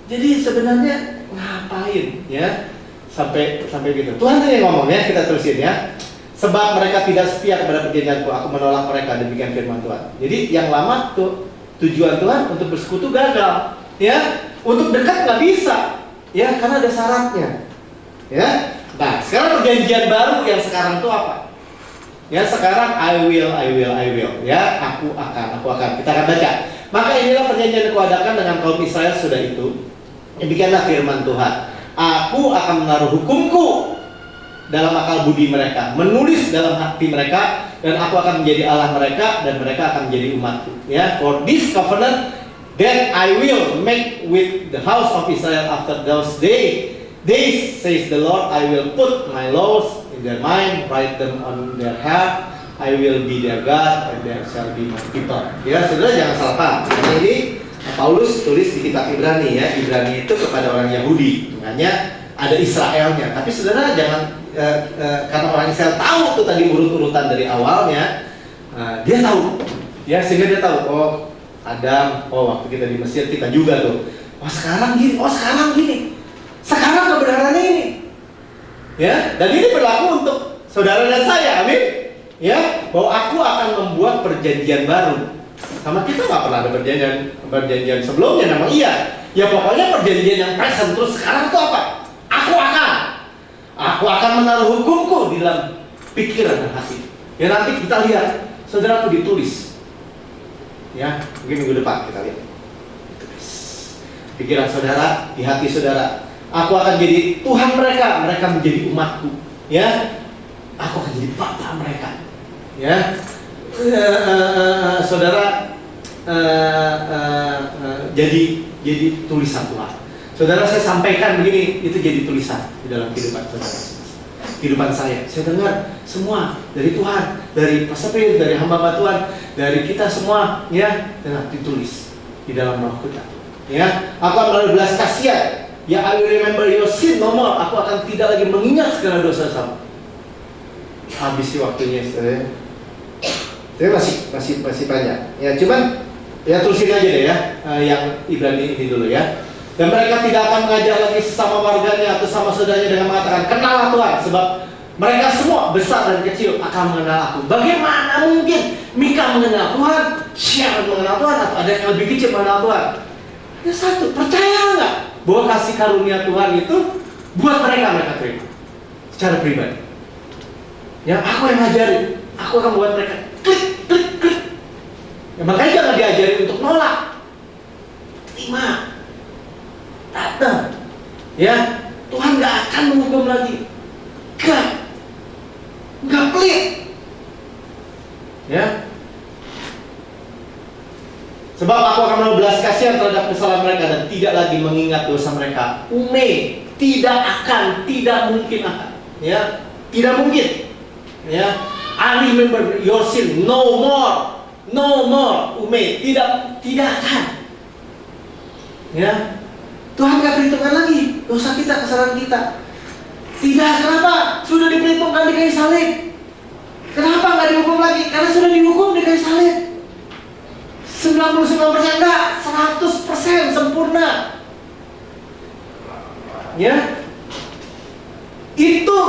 A: Jadi sebenarnya ngapain ya? Sampai gitu. Tuhan yang ngomong ya, kita terusin ya. Sebab mereka tidak setia kepada perjanjianku, aku menolak mereka, demikian firman Tuhan. Jadi yang lama tuh tujuan Tuhan untuk bersekutu gagal, ya. Untuk dekat nggak bisa, ya, karena ada syaratnya, ya. Nah, sekarang perjanjian baru yang sekarang tuh apa? Ya, sekarang I will, ya, aku akan. Kita akan baca. Maka inilah perjanjian yang kuadakan dengan kaum Israel sudah itu. Demikianlah firman Tuhan. Aku akan menaruh hukumku dalam akal budi mereka, menulis dalam hati mereka, dan aku akan menjadi Allah mereka, dan mereka akan menjadi umatku. Ya, for this covenant that I will make with the house of Israel after those days, says the Lord, I will put my laws in their mind, write them on their heart, I will be their God, and they shall be my people. Ya, saudara jangan salah paham. Ini Paulus tulis di kitab Ibrani ya. Ibrani itu kepada orang Yahudi, makanya ada Israelnya. Tapi saudara jangan karena orang Israel tahu tuh tadi urut-urutan dari awalnya, dia tahu, ya, sehingga dia tahu. Oh, Adam, waktu kita di Mesir kita juga tuh. Sekarang gini, sekarang kebenarannya ini, ya. Dan ini berlaku untuk saudara dan saya, amin. Ya, bahwa aku akan membuat perjanjian baru. Sama kita nggak pernah ada perjanjian sebelumnya, memang iya. Ya pokoknya perjanjian yang present terus sekarang itu apa? Aku akan menaruh hukumku di dalam pikiran dan hati. Ya nanti kita lihat, saudara itu ditulis. Ya, mungkin minggu depan kita lihat. Ditulis. Pikiran saudara, di hati saudara. Aku akan jadi Tuhan mereka, mereka menjadi umatku. Ya, aku akan jadi bapa mereka. Ya, saudara jadi tulisan Tuhan. Saudara, saya sampaikan begini, itu jadi tulisan di dalam kehidupan saudara, kehidupan saya. Saya dengar semua dari Tuhan, dari Pastor Phil, dari hamba Tuhan, dari kita semua, ya, dengan ditulis di dalam roh kita. Ya, aku akan melalui belas kasihan. Ya, I will remember your sin no more. Aku akan tidak lagi mengingat segala dosa-dosa. Habis sih waktunya, saudara. Saya masih banyak. Ya, cuman ya terusin aja deh ya, yang Ibrani ini dulu ya. Dan mereka tidak akan mengajar lagi sesama warganya atau sama saudaranya dengan mengatakan, kenallah Tuhan, sebab mereka semua besar dan kecil akan mengenal aku. Bagaimana mungkin Mika mengenal Tuhan, Syar mengenal Tuhan, atau ada yang lebih kecil mengenal Tuhan? Ya satu, percaya nggak bahwa kasih karunia Tuhan itu buat mereka terima secara pribadi. Ya, aku yang ngajarin, aku akan buat mereka klik. Ya, makanya jangan diajari untuk nolak, terima, datang. Ya, Tuhan nggak akan menghukum lagi, nggak pelit. Ya, sebab aku akan menaruh belas kasihan terhadap kesalahan mereka dan tidak lagi mengingat dosa mereka. Tidak mungkin akan. Ya, tidak mungkin. Ya, I remember your sin no more. Tidak akan. Ya, Tuhan gak perhitungkan lagi dosa kita, kesalahan kita. Tidak, kenapa? Sudah diperhitungkan di kayu salib. Kenapa gak dihukum lagi? Karena sudah dihukum di kayu salib. 99% enggak, 100% sempurna. Ya, itu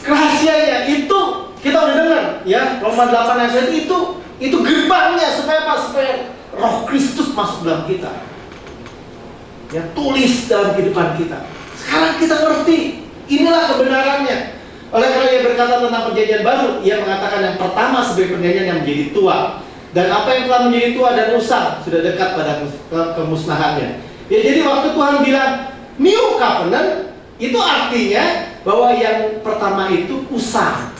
A: rahasianya. Itu kita udah dengar, ya, Roma 8 ayat 1 itu gerbangnya supaya apa? Supaya Roh Kristus masuk dalam kita. Ya, tulis dalam kehidupan kita. Sekarang kita ngerti, inilah kebenarannya. Oleh karena ia berkata tentang perjanjian baru, ia mengatakan yang pertama sebagai perjanjian yang menjadi tua. Dan apa yang telah menjadi tua dan usang sudah dekat pada kemusnahannya. Ya, jadi waktu Tuhan bilang New Covenant, itu artinya bahwa yang pertama itu usang.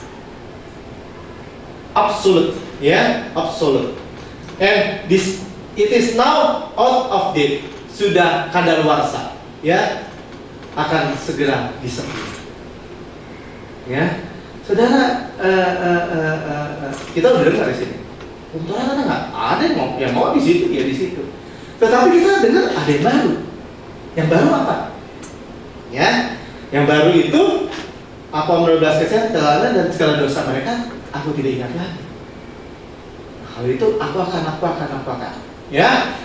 A: Absolute, ya, absolute. And this, it is now out of date, sudah kadaluarsa, ya, akan segera disepi. Ya, saudara, kita udah dengar di sini. Untuknya ada nggak? Ada yang mau di situ, ya di situ. Tetapi kita dengar ada yang baru. Yang baru apa? Ya, yang baru itu apa 12 kesalahan dan segala dosa mereka aku tidak ingat lagi. Hal itu aku akan. Ya.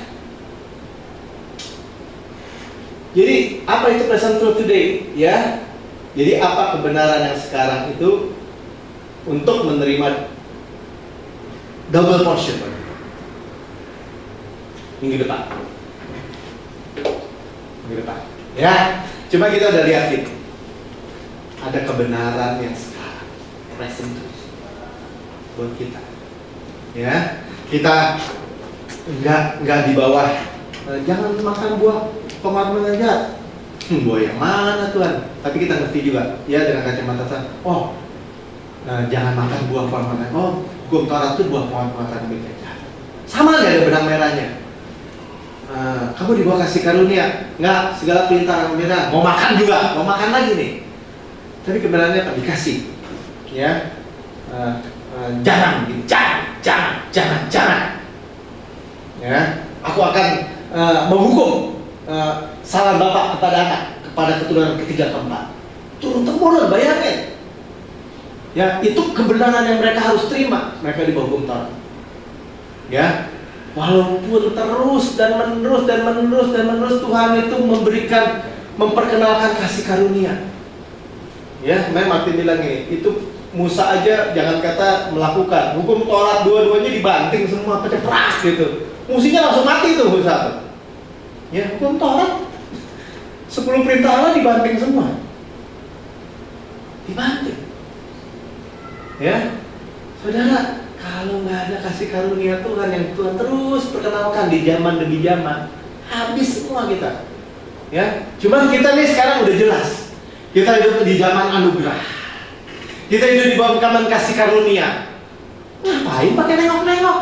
A: Jadi apa itu present truth today? Ya. Jadi apa kebenaran yang sekarang itu untuk menerima double portion minggu depan. Ya, cuma kita udah lihat itu. Ada kebenaran yang sekarang present truth buat kita. Ya, kita enggak di bawah. Jangan makan buah pemarman aja. Buah yang mana Tuhan? Tapi kita ngerti juga, ya dengan kacamata Tuhan. Oh, jangan makan buah pemarman. Oh, hukum Taurat itu buah pemarman berbeda. Sama nggak ada benang merahnya? Kamu di bawah kasih karunia, nggak segala perintah merah. Mau makan juga, mau makan lagi nih. Tapi kebenarannya apa? Dikasih, ya. Jangan. Ya, aku akan menghukum salah bapak kepada anak, kepada keturunan ketiga keempat. Turun temurun, bayangin. Ya, itu kebenaran yang mereka harus terima. Mereka di bawah hukum Taurat. Ya, walaupun terus dan menerus Tuhan itu memperkenalkan kasih karunia. Ya, memang Martin bilang ini, itu Musa aja jangan kata melakukan hukum Taurat dua-duanya dibanting semua pecah pras gitu. Musinya langsung mati tuh Musa. Ya, hukum Taurat 10 perintah Allah dibanting semua. Dibanting. Ya, saudara, kalau nggak ada kasih karunia Tuhan yang Tuhan terus perkenalkan di zaman demi zaman, habis semua kita. Ya, cuman kita nih sekarang udah jelas. Kita hidup di zaman anugerah. Kita hidup di bawah zaman kasih karunia. Ngapain pakai nengok-nengok?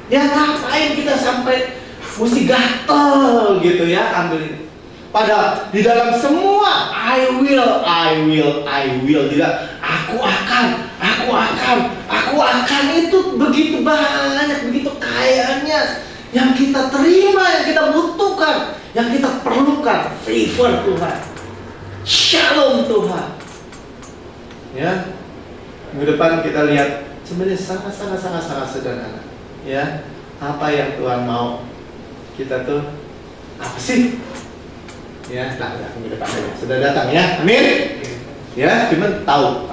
A: Ya ngapain kita sampai mesti gatel gitu ya ambil ini. Padahal di dalam semua I will tidak aku akan itu begitu banyak, begitu kayanya yang kita terima, yang kita butuhkan, yang kita perlukan. Favor Tuhan, shalom Tuhan. Ya, minggu depan kita lihat sebenarnya sangat sederhana. Ya, apa yang Tuhan mau kita tuh apa sih? Ya, minggu depan sudah datang ya, amin. Ya, cuman tahu